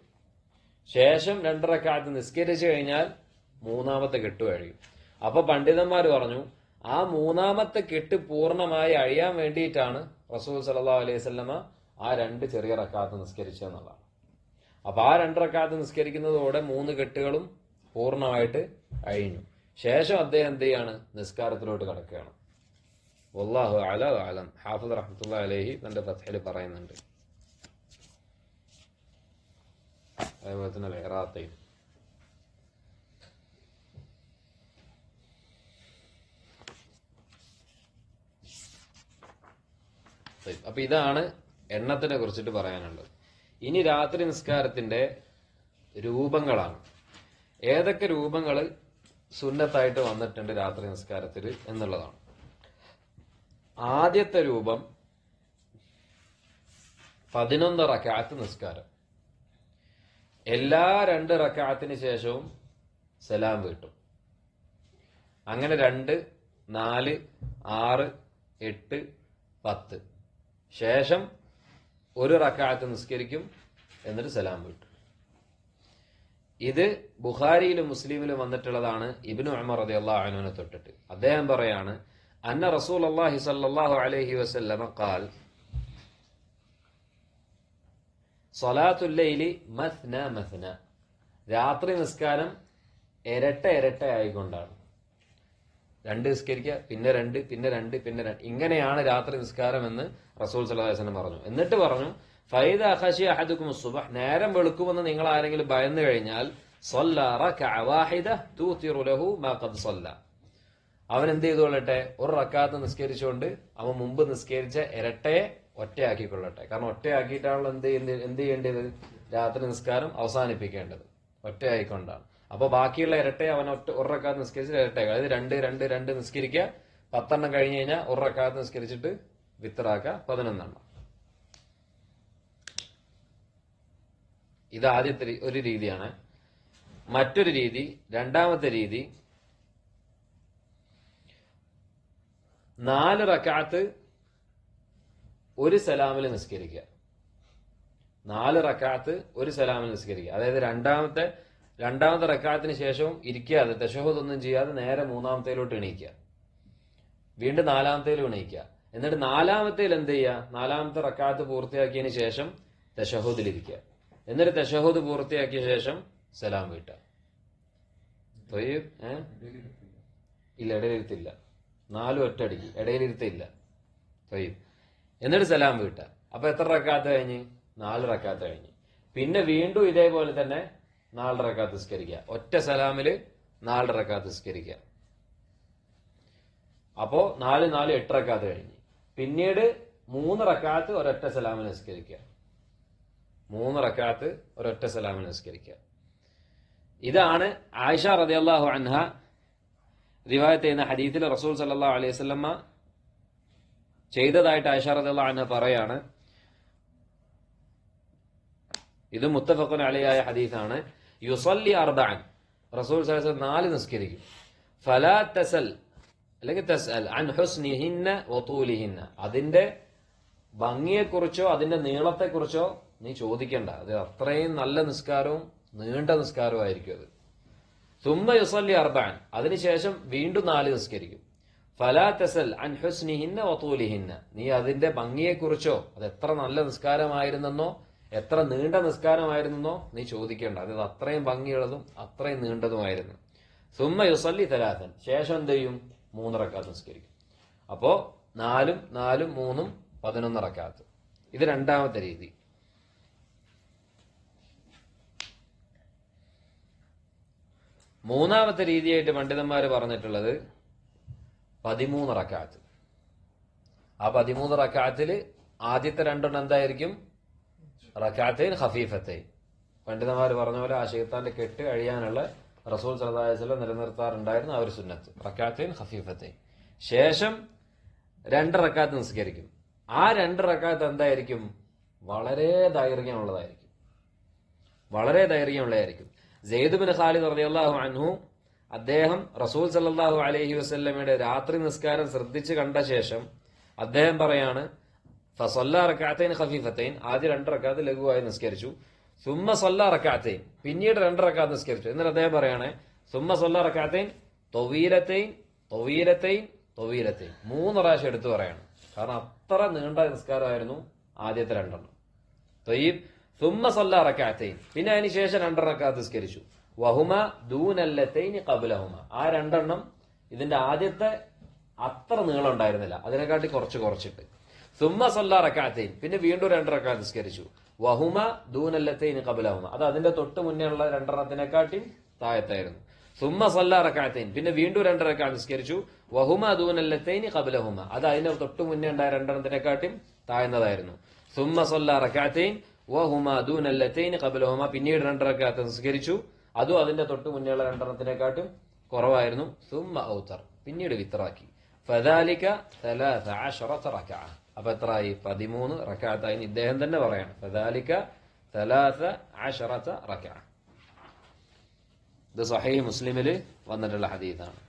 ശേഷം 2 റക്അത്ത് നിസ്കരിച്ചു കഴിഞ്ഞാൽ 3ാമത്തെ കെട്ട് അഴിയും. അപ്പൊ പണ്ഡിതന്മാർ പറഞ്ഞു, ആ 3ാമത്തെ കെട്ട് പൂർണ്ണമായി അഴിയാൻ വേണ്ടിയിട്ടാണ് റസൂൽ സല്ലല്ലാഹു അലൈഹി വസല്ലമ ആ 2 ചെറിയ റക്അത്ത് നിസ്കരിച്ചതെന്നുള്ളതാണ്. അപ്പൊ ആ 2 റക്അത്ത് നിസ്കരിക്കുന്നതോടെ 3 കെട്ടുകളും പൂർണ്ണമായിട്ട് അഴിഞ്ഞു. ശേഷം അദ്ദേഹം എന്ത് ചെയ്യാണ്? നിസ്കാരത്തിലോട്ട് കടക്കുകയാണ്. വല്ലാഹു അഅല വഅലം. ഹാഫിദ് റഹ്മത്തുള്ളാഹി അലൈഹി തന്റെ ഫത്ഹിൽ പറയുന്നുണ്ട്. അതേപോലെ തന്നെ ഇറാഖയിൽ അപ്പൊ ഇതാണ് എണ്ണത്തിനെ കുറിച്ചിട്ട് പറയാനുള്ളത്. ഇനി രാത്രി നിസ്കാരത്തിന്റെ രൂപങ്ങളാണ്. ഏതൊക്കെ രൂപങ്ങൾ സുന്നത്തായിട്ട് വന്നിട്ടുണ്ട് രാത്രി നിസ്കാരത്തിൽ എന്നുള്ളതാണ്. ആദ്യത്തെ രൂപം 11 റക്അത്ത് നിസ്കാരം. എല്ലാ 2 റക്അത്തിന് ശേഷവും സലാം വീട്ടും. അങ്ങനെ 2, 4, 6, 8, 10 ശേഷം 1 റക്അത്ത് നിസ്കരിക്കും, എന്നിട്ട് സലാം വീട്ടും. ഇത് ബുഖാരിയിലും മുസ്ലിമിലും വന്നിട്ടുള്ളതാണ്. ഇബ്നു ഉമർ റളിയല്ലാഹു അൻഹുവിനെ തൊട്ടിട്ട് അദ്ദേഹം പറയാണ്, അന്ന റസൂലുള്ളാഹി സ്വല്ലല്ലാഹു അലൈഹി വസല്ലം ഖാൽ സ്വലാത്തുൽ ലൈലി മസ്ന മസ്ന. രാത്രി നിസ്കാരം ഇരട്ട ആയിക്കൊണ്ടാണ്. 2 നിസ്കരിക്കുക, പിന്നെ 2, പിന്നെ 2, പിന്നെ 2. ഇങ്ങനെയാണ് രാത്രി നിസ്കാരം എന്ന് റസൂൽ സല്ലല്ലാഹു അലൈഹി വസല്ലം പറഞ്ഞു. എന്നിട്ട് പറഞ്ഞു, ഫൈദ ഖശിയ അഹദുകും സുബ്ഹ്, നേരം വെളുക്കുമെന്ന് നിങ്ങൾ ആരെങ്കിലും ഭയന്നു കഴിഞ്ഞാൽ, സ്വല്ല റക്അ വാഹിദ തൂതിറു ലഹു മാ ഖദ് സ്വല്ല, അവൻ എന്ത് ചെയ്തുകൊള്ളട്ടെ? 1 റക്അത്ത് നിസ്കരിച്ചുകൊണ്ട് അവൻ മുമ്പ് നിസ്കരിച്ച ഇരട്ടയെ ഒറ്റയാക്കിക്കൊള്ളട്ടെ. കാരണം ഒറ്റയാക്കിയിട്ടാണല്ലോ എന്ത് ചെയ്യേണ്ടത്? രാത്രി നിസ്കാരം അവസാനിപ്പിക്കേണ്ടത് ഒറ്റയായിക്കൊണ്ടാണ്. അപ്പൊ ബാക്കിയുള്ള ഇരട്ടയെ അവൻ 1 റക്അത്ത് നിസ്കരിച്ചിട്ട് ഇരട്ടയാക്കുക. അതായത് 2, 2, 2 നിസ്കരിക്കുക. 10 എണ്ണം കഴിഞ്ഞ് കഴിഞ്ഞാൽ 1 റക്അത്ത് നിസ്കരിച്ചിട്ട് വിത്തറാക്കുക 11 എണ്ണം. ഇത് ആദ്യത്തെ ഒരു രീതിയാണ്. മറ്റൊരു രീതി, രണ്ടാമത്തെ രീതി, 4 റക്അത്ത് 1 സലാമിൽ നിസ്കരിക്കുക. 4 റക്അത്ത് 1 സലാമിൽ നിസ്കരിക്കുക. അതായത് രണ്ടാമത്തെ റക്അത്തിന് ശേഷവും ഇരിക്കാതെ തശഹുദ് ഒന്നും ചെയ്യാതെ നേരെ 3ാമത്തേലോട്ട് എണീക്കുക. വീണ്ടും 4ാമത്തേലും എണീക്കുക. എന്നിട്ട് 4ാമത്തേൽ എന്ത് ചെയ്യുക? 4ാമത്തെ റക്അത്ത് പൂർത്തിയാക്കിയതിന് ശേഷം തശഹുദിലിരിക്കുക. എന്നിട്ട് തശഹുദ് പൂർത്തിയാക്കിയ ശേഷം സലാം വീട്ടുക. ഇല്ല, ഇടയിലിരുത്തില്ല. 4 ഒറ്റയടിക്ക്, ഇടയിലിരുത്തില്ല. എന്നിട്ട് സലാം വീട്ടുക. അപ്പൊ എത്ര റക്അത്ത് കഴിഞ്ഞ്? 4 റക്അത്ത് കഴിഞ്ഞ്. പിന്നെ വീണ്ടും ഇതേപോലെ തന്നെ 4 റക്അത്ത് നിസ്കരിക്കുക. ഒറ്റ സലാമില് 4 റക്അത്ത് നിസ്കരിക്കുക. അപ്പോ 4, 4, 8 റക്അത്ത് കഴിഞ്ഞ്. പിന്നീട് 3 റക്അത്ത് ഒരൊറ്റ സലാമിൽ നിസ്കരിക്കുക. 3 റക്അത്ത് ഒരൊറ്റ സലാമിൽ നിസ്കരിക്കുക. ഇതാണ് ആയിഷ റളിയല്ലാഹു അൻഹ റിവായത്ത് ചെയ്യുന്ന ഹദീസിൽ റസൂൽ സല്ലല്ലാഹു അലൈഹി വസല്ലമ ചെയ്തതായിട്ട് ആയിഷ റളിയല്ലാഹു അൻഹ പറയാണ്. ഇത് മുത്തഫഖുൻ അലൈഹിയായ ഹദീസാണ്. യുസല്ലി 4, റസൂൽ സല്ലല്ലാഹു അലൈഹി വസല്ലം 4 നിസ്കരിക്കും. ഫലാ തസൽ, അല്ലെങ്കിൽ തസ്അൽ അൻ ഹുസ്നിഹിന്ന വതൂലിഹിന്ന, അതിന്റെ ഭംഗിയെക്കുറിച്ചോ അതിന്റെ നീളത്തെക്കുറിച്ചോ നീ ചോദിക്കണ്ട. അത് അത്രയും നല്ല നിസ്കാരവും നീണ്ട നിസ്കാരവും ആയിരിക്കും അത്. സുമ്മ യുസല്ലി 4, അതിനുശേഷം വീണ്ടും 4 നിസ്കരിക്കും. ഫലാ തസൽ അൻ ഹുസ്നിഹിന്ന വതൂലിഹിന്ന, നീ അതിന്റെ ഭംഗിയെക്കുറിച്ചോ അത് എത്ര നല്ല നിസ്കാരമായിരുന്നെന്നോ എത്ര നീണ്ട നിസ്കാരമായിരുന്നെന്നോ നീ ചോദിക്കേണ്ട. അത് അത്രയും ഭംഗിയുള്ളതും അത്രയും നീണ്ടതുമായിരുന്നു. സുമ്മ യുസല്ലി 3, ശേഷം എന്ത് ചെയ്യും? 3 റക്അത്ത് നിസ്കരിക്കും. അപ്പോ 4, 4, 3, 11 റക്അത്ത്. ഇത് രണ്ടാമത്തെ രീതി. മൂന്നാമത്തെ രീതിയായിട്ട് പണ്ഡിതന്മാർ പറഞ്ഞിട്ടുള്ളത് 13 റക്അത്ത്. ആ 13 റക്അത്തില് ആദ്യത്തെ 2 എന്തായിരിക്കും? റക്അത്തൈൻ ഖഫീഫത്തൈൻ. പണ്ഡിതന്മാർ പറഞ്ഞ പോലെ ആ ശൈത്താന്റെ കെട്ട് കഴിയാനുള്ള റസൂൽ സല്ലല്ലാഹു അലൈഹി വസല്ലം നിലനിർത്താറുണ്ടായിരുന്ന ആ ഒരു സുന്നത്ത്, റക്അത്തൈൻ ഖഫീഫത്തൈൻ. ശേഷം 2 റക്അത്ത് നിസ്കരിക്കും. ആ 2 റക്അത്ത് എന്തായിരിക്കും? വളരെ ദൈർഘ്യമുള്ളതായിരിക്കും. വളരെ ദൈർഘ്യമുള്ളതായിരിക്കും. സെയ്ദ് ബിൻ ഖാലിദ് റളിയല്ലാഹു അൻഹു അദ്ദേഹം റസൂൽ സല്ലല്ലാഹു അലൈഹി വസല്ലമയുടെ രാത്രി നിസ്കാരം ശ്രദ്ധിച്ചു കണ്ട ശേഷം അദ്ദേഹം പറയാണ്, ഫസല്ല റക്അത്തൈൻ ഖഫീഫത്തൈൻ, ആദ്യ 2 റക്അത്ത് ലഘുവായി നിസ്കരിച്ചു. സുമ്മ സല്ല റക്അത്തൈൻ, പിന്നീട് 2 റക്അത്ത് നിസ്കരിച്ചു. എന്നിട്ട് അദ്ദേഹം പറയാണ്, സുമ്മ സല്ല റക്അത്തൈൻ തവീലത്തൈൻ തവീലത്തൈൻ തവീലത്തൈൻ, 3 പ്രാവശ്യം എടുത്തു പറയാണ്. കാരണം അത്ര നീണ്ട നിസ്കാരമായിരുന്നു ആദ്യത്തെ 2 തയ്യിബ്. സുമ്മ സല്ല റക്അത്തൈൻ, പിന്നെ അതിന് ശേഷം 2 റക്അത്ത് നിസ്കരിച്ചു. വഹുമ ദൂനല്ലത്തൈനി ഖബ്ലഹുമ, ആ 2 എണ്ണം ഇതിന്റെ ആദ്യത്തെ അത്ര നീളം ഉണ്ടായിരുന്നില്ല, അതിനെക്കാട്ടി കുറച്ചിട്ട്. സുമ്മ സല്ല റക്അത്തൈൻ, പിന്നെ വീണ്ടും 2 റക്അത്ത് നിസ്കരിച്ചു. വഹുമ ദൂനല്ലത്തൈനി ഖബ്ലഹുമ, അത് അതിന്റെ തൊട്ട് മുന്നേ ഉള്ള 2 എണ്ണത്തിനെക്കാട്ടി താഴത്തായിരുന്നു. സുമ്മ സല്ല റക്അത്തൈൻ, പിന്നെ വീണ്ടും 2 റക്അത്ത് നിസ്കരിച്ചു. വഹുമ ദൂനല്ലത്തൈനി ഖബ്ലഹുമ, അത് അതിന്റെ തൊട്ട് മുന്നേ ഉണ്ടായ 2 എണ്ണത്തിനെക്കാട്ടി താഴ്ന്നതായിരുന്നു. സുമ്മ സല്ല റക്അത്തൈൻ വഹുമ ദൂനല്ലത്തൈനി ഖബ്ലഹുമ, പിന്നീട് 2 റക്അത്ത് നിസ്കരിച്ചു, അതും അതിന്റെ തൊട്ട് മുന്നേയുള്ള 2 എണ്ണത്തിനെക്കാട്ടും കുറവായിരുന്നു. സുമ്മ ഔതർ, പിന്നീട് വിത്റാക്കി. ഫദാലിക 13 റക്അ, അപ്പൊ എത്രയായി? 13 റക്അത്തായി. ഇദ്ദേഹം തന്നെ പറയാണ് ഫദാലിക 13 റക്അ. ഇത് സഹീഹ് മുസ്ലിമില് വന്നിട്ടുള്ള ഹദീസാണ്.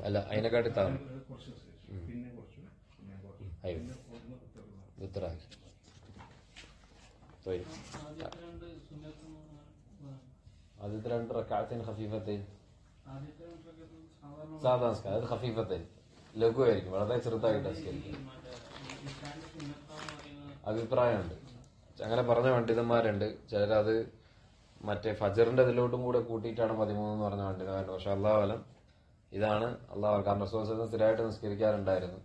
അല്ല, അതിനെക്കാട്ടി താഴെ വിത്റാക്കി. ആദ്യത്തെ 2 റക്അത്തിന് ഖഫീഫത്തൈൻ, സാധാ നിസ്കാരം, അത് ഖഫീഫത്തൈൻ ലഘുവായിരിക്കും, വളരെ ചെറുതായിട്ട് നിസ്കരിക്കും. അഭിപ്രായമുണ്ട്, അങ്ങനെ പറഞ്ഞ പണ്ഡിതന്മാരുണ്ട്. ചിലരത് മറ്റേ ഫജറിന്റെ ഇതിലോട്ടും കൂടെ കൂട്ടിയിട്ടാണ് 13 എന്ന് പറഞ്ഞ പണ്ഡിതന്മാരുണ്ട്. പക്ഷെ അള്ളാഹു അലം ഇതാണ് അള്ളാഹു, കാരണം റസൂൽ സ്ഥിരമായിട്ട് നിസ്കരിക്കാറുണ്ടായിരുന്നു.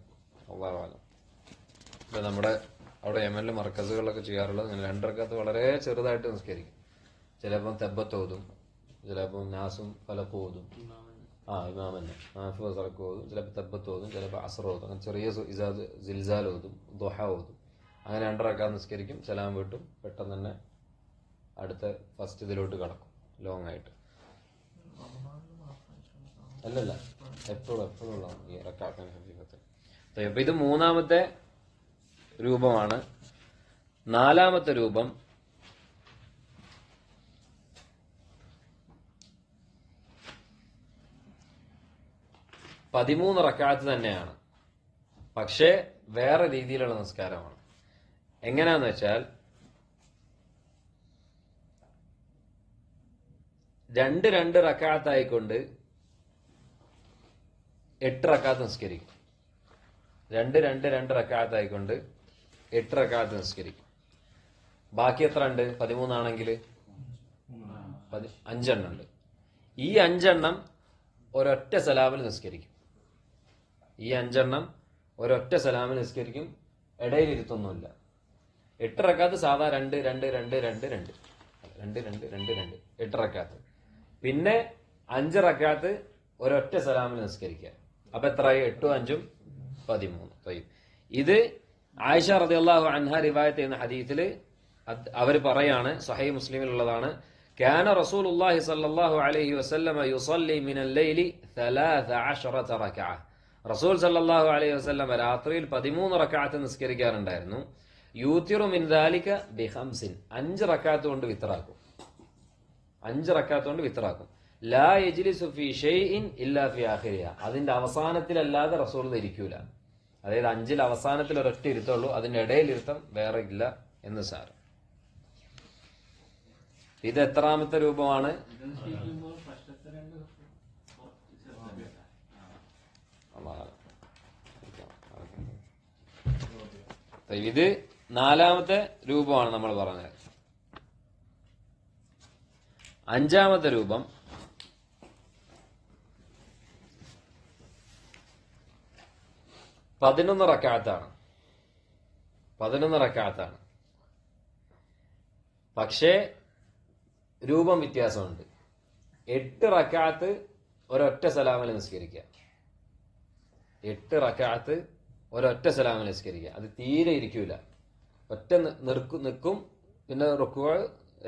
അള്ളാഹു അലം. ഇപ്പൊ നമ്മുടെ അവിടെ യമനിലെ മർക്കസുകളിലൊക്കെ ചെയ്യാറുള്ളത് ഇങ്ങനെ 2 റക്അത്ത് വളരെ ചെറുതായിട്ട് നിസ്കരിക്കും. ചിലപ്പം തെബത്തോതും, ചിലപ്പം നാസും ഫലക്കും ഓതും, ഇമാമന്നെ നാഫ് ഫലക്കും ഓതും, ചിലപ്പോൾ തെബത്തോതും, ചിലപ്പോൾ അസറോതും, അങ്ങനെ ചെറിയ സിൽസാൽ ഓതും, ദുഹ ഓതും. അങ്ങനെ 2 റക്അത്ത് നിസ്കരിക്കും, സലാം വീട്ടും, പെട്ടെന്ന് തന്നെ അടുത്ത ഫസ്റ്റ് ഇതിലോട്ട് കടക്കും, ലോങ് ആയിട്ട്. അല്ലല്ല, എപ്പോഴും ഉള്ളതാണ് ഈ റക്അത്തിന് ഖഫീഫത്ത്. അപ്പൊ ഇത് 3-ാമത്തെ രൂപമാണ്. 4-ാമത്തെ രൂപം പതിമൂന്ന് റക്അത്ത് തന്നെയാണ്, പക്ഷേ വേറെ രീതിയിലുള്ള നിസ്കാരമാണ്. എങ്ങനെയാന്ന് വെച്ചാൽ 2 റക്അത്തായിക്കൊണ്ട് 8 റക്അത്ത് നിസ്കരിക്കും. 2 റക്അത്തായിക്കൊണ്ട് 8 റക്അത്ത് നിസ്കരിക്കും. ബാക്കി എത്ര ഉണ്ട്? 13 ആണെങ്കിൽ 5 എണ്ണം ഉണ്ട്. ഈ 5 എണ്ണം ഒരൊറ്റ സലാമിൽ നിസ്കരിക്കും. ഈ 5 എണ്ണം ഒരൊറ്റ സലാമിൽ നിസ്കരിക്കും, ഇടയിൽ ഇരുത്തൊന്നുമില്ല. 8 റക്അത്ത് സാധാ 2 8 റക്അത്ത്. പിന്നെ 5 റക്അത്ത് ഒരൊറ്റ സലാമിൽ നിസ്കരിക്കുക. അപ്പൊ എത്രയായി? 8ഉം 5ഉം 13. ഇത് ആയിഷ റളിയല്ലാഹു അൻഹ റിവായത്ത് ചെയ്യുന്ന ഹദീസിൽ അവർ പറയാണ്, സ്വഹീഹ് മുസ്ലിമിലുള്ളതാണ്, കാന റസൂലുള്ളാഹി സ്വല്ലല്ലാഹു അലൈഹി വസല്ലമ യുസല്ലി മിനൽ ലൈലി 13 റക്അ. റസൂൽ സല്ലല്ലാഹു അലൈഹി വസല്ലമ രാത്രിയിൽ 13 റക്അത്ത് നിസ്കരിക്കാറുണ്ടായിരുന്നു. യൂതിറു മിൻ ദാലിക ബിഖംസിൻ, 5 റക്അത്ത് കൊണ്ട് വിത്റാക്കും. 5 റക്അത്ത് കൊണ്ട് വിത്റാക്കും. ലാ യജ്ലിസു ഫീ ഷൈഇൻ ഇല്ലാ ഫീ ആഖിരിഹ, അതിന്റെ അവസാനത്തിലല്ലാതെ റസൂൽ ഇരിക്കൂല. അതായത് 5ൽ അവസാനത്തിൽ ഒരൊറ്റ ഇരുത്തുള്ളൂ, അതിന്റെ ഇടയിൽ ഇരുത്തം വേറെ ഇല്ല എന്ന് സാരം. ഇത് എത്രാമത്തെ രൂപമാണ്? ഇത് 4-ാമത്തെ രൂപമാണ് നമ്മൾ പറഞ്ഞത്. 5-ാമത്തെ രൂപം 11 റക്അത്താണ്. 11 റക്അത്താണ്, പക്ഷേ രൂപം വ്യത്യാസമുണ്ട്. 8 റക്അത്ത് ഒരൊറ്റ സലാമിൽ നിസ്കരിക്കുക. 8 റക്അത്ത് ഒരൊറ്റ സലാമിൽ നിസ്കരിക്കുക. അത് തീരെ ഇരിക്കൂല, ഒറ്റ നിൽക്കും, പിന്നെ റുക്വ,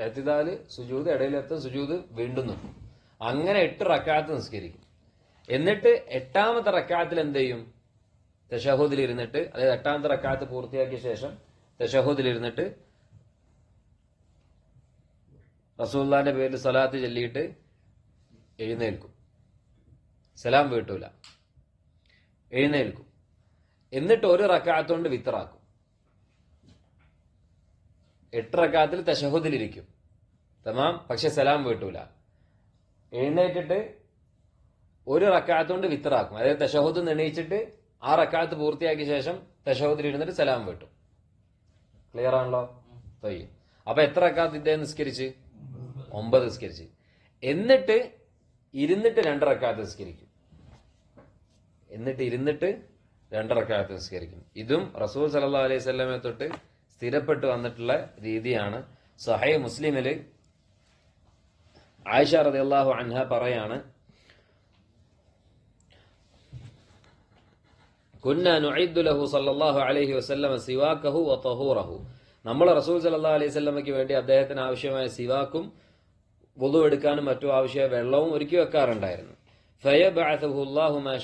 ഇഅ്തിദാല്, സുജൂദ്, ഇടയിലെത്തും, സുജൂദ്, വീണ്ടും നിൽക്കും. അങ്ങനെ 8 റക്അത്ത് നിസ്കരിക്കും. എന്നിട്ട് 8ാമത്തെ റക്അത്തിൽ എന്ത് ചെയ്യും? തശഹുദിൽ ഇരുന്നിട്ട്, അതായത് 8ാമത്തെ റക്അത്ത് പൂർത്തിയാക്കിയ ശേഷം തശഹുദിൽ ഇരുന്നിട്ട് റസൂലുള്ളാഹിന്റെ പേരിൽ സ്വലാത്ത് ചൊല്ലിയിട്ട് എഴുന്നേൽക്കും. സലാം വീട്ടൂല, എഴുന്നേൽക്കും. എന്നിട്ട് 1 റക്അത്ത് കൊണ്ട് വിത്റാക്കും. 8 റക്അത്തിൽ തശഹുദിലിരിക്കും, തമാം. പക്ഷെ സലാം വീട്ടൂല. എഴുന്നേറ്റിട്ട് ഒരു റക്കാത്ത് കൊണ്ട് വിത്തറാക്കും. അതായത് തശഹുദ് എണീച്ചിട്ട് ആ റക്കാത്ത് പൂർത്തിയാക്കിയ ശേഷം തശഹുദിൽ ഇരുന്നിട്ട് സലാം വീട്ടും. ക്ലിയർ ആണല്ലോ? അപ്പൊ എത്ര റക്കാത്ത് ഇദ്ദേഹം നിസ്കരിച്ച്? 9 നിസ്കരിച്ച്. എന്നിട്ട് ഇരുന്നിട്ട് 2 റക്കാത്ത് നിസ്കരിക്കും. ഇതും റസൂൽ സല്ലല്ലാഹു അലൈഹി വസല്ലമയെ തൊട്ട് സ്ഥിരപ്പെട്ടു വന്നിട്ടുള്ള രീതിയാണ്. സഹീഹ് മുസ്ലിമില് ആയിഷ റളിയല്ലാഹു അൻഹ പറയാണ്, കുന്നാ നുഇദ്ദു ലഹു സല്ലല്ലാഹു അലൈഹി വസല്ലമ സിവാക്കഹു വതഹൂറഹു. നമ്മൾ റസൂൽ സല്ലല്ലാഹു അലൈഹി വസല്ലമയ്ക്ക് വേണ്ടി അദ്ദേഹത്തിന് ആവശ്യമായ സിവാക്കും വുളു എടുക്കാനും മറ്റും ആവശ്യമായ വെള്ളവും ഒരുക്കി വെക്കാറുണ്ടായിരുന്നു. فيبعثه الله ما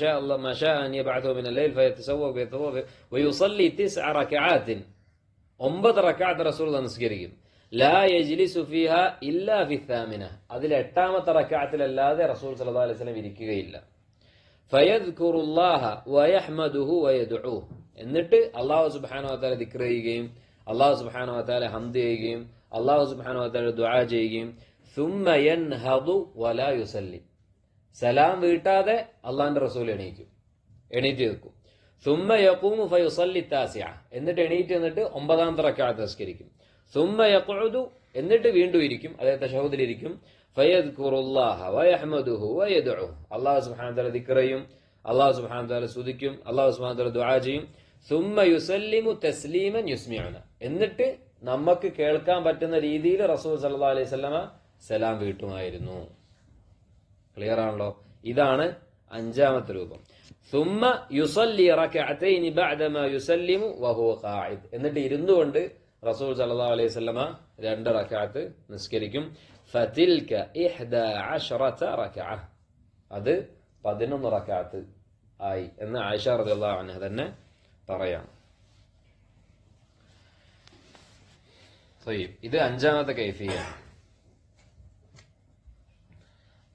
شاء أن يبعثه من الليل فيتسوق ويصلي 9 ركعات. 9 റക്അത്ത് റസൂൽ നിസ്കരിക്കും. لا يجلس فيها إلا في الثامنة. അതിൽ 8ാമത്തെ റക്അത്തിലല്ലാതെ റസൂൽ സല്ലല്ലാഹു അലൈഹി വസല്ലം ഇരിക്കുകയില്ല. فيذكر الله ويحمده ويدعوه. എന്നിട്ട് അല്ലാഹു സുബ്ഹാനഹു വ തആല ദിക്ർ ചെയ്യുകയും അല്ലാഹു സുബ്ഹാനഹു വ തആല ഹംദ് ചെയ്യുകയും അല്ലാഹു സുബ്ഹാനഹു വ തആല ദുആ ചെയ്യുകയും ثم ينهض ولا يصلي. സലാം വീട്ടാതെ അള്ളാന്റെ റസൂൽ എണീറ്റ് നിൽക്കും. ثم يقوم فيصلي 9. എന്നിട്ട് എണീറ്റ് നിന്നിട്ട് 9ാമത്തെ റക്അത്ത് നിസ്കരിക്കും. ثم يقعد. എന്നിട്ട് വീണ്ടും ഇരിക്കും, അതായത് തശഹുദിലിരിക്കും. فيذكر الله ويحمده ويدعوه. അല്ലാഹു സുബ്ഹാനഹു വ തആല ദിക്ർ ചെയ്യും, അല്ലാഹു സുബ്ഹാനഹു വ തആല സ്തുതിക്കും, അല്ലാഹു സുബ്ഹാനഹു വ തആല ദുആ ചെയ്യും. ثم يسلم تسليما يسمعنا. എന്നിട്ട് നമുക്ക് കേൾക്കാൻ പറ്റുന്ന രീതിയിൽ റസൂൽ സല്ലല്ലാഹു അലൈഹി വസല്ലമ സലാം വീട്ടുമായിരുന്നു. ക്ലിയർ ആണല്ലോ? ഇതാണ് 5ാമത്തെ രൂപം. ثم يصلي ركعتين بعدما يسلم وهو قاعد. എന്നിട്ട് ഇരുന്നുകൊണ്ട് റസൂൽ സല്ലല്ലാഹു അലൈഹി വസല്ലമ 2 റക്അത്ത് നിസ്കരിക്കും. فتلك 11 ركعة. അത് 11 റക്അത്ത് ആയി എന്ന് ആയിഷ റളിയല്ലാഹു അൻഹ തന്നെ പറയാം. ഇത് 5ാമത്തെ കൈഫിയ.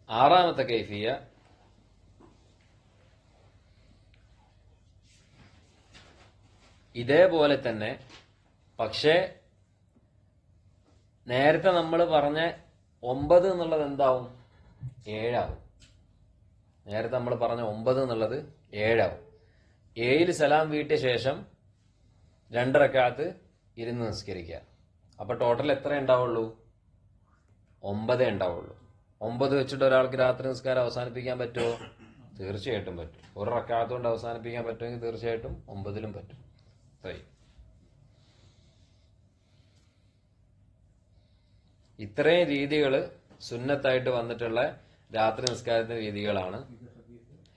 6ാമത്തെ കൈഫിയ ഇതേപോലെ തന്നെ, പക്ഷേ നേരത്തെ നമ്മൾ പറഞ്ഞ 9 എന്നുള്ളത് എന്താവും? 7 ആവും. നേരത്തെ നമ്മൾ പറഞ്ഞ 9 എന്നുള്ളത് 7 ആവും. 7 സലാം വീട്ടിയ ശേഷം 2 റക്അത്ത് ഇരുന്ന് നിസ്കരിക്കുക. അപ്പൊ ടോട്ടൽ എത്ര ഉണ്ടാവുള്ളൂ? 9 ഉണ്ടാവുള്ളൂ. 9 വെച്ചിട്ട് ഒരാൾക്ക് രാത്രി നിസ്കാരം അവസാനിപ്പിക്കാൻ പറ്റുമോ? തീർച്ചയായിട്ടും പറ്റും. ഒരു റക്അത്ത് കൊണ്ട് അവസാനിപ്പിക്കാൻ പറ്റുമെങ്കിൽ തീർച്ചയായിട്ടും 9ലും പറ്റും. ഇത്രയും രീതികൾ സുന്നത്തായിട്ട് വന്നിട്ടുള്ള രാത്രി നിസ്കാരത്തിന്റെ രീതികളാണ്.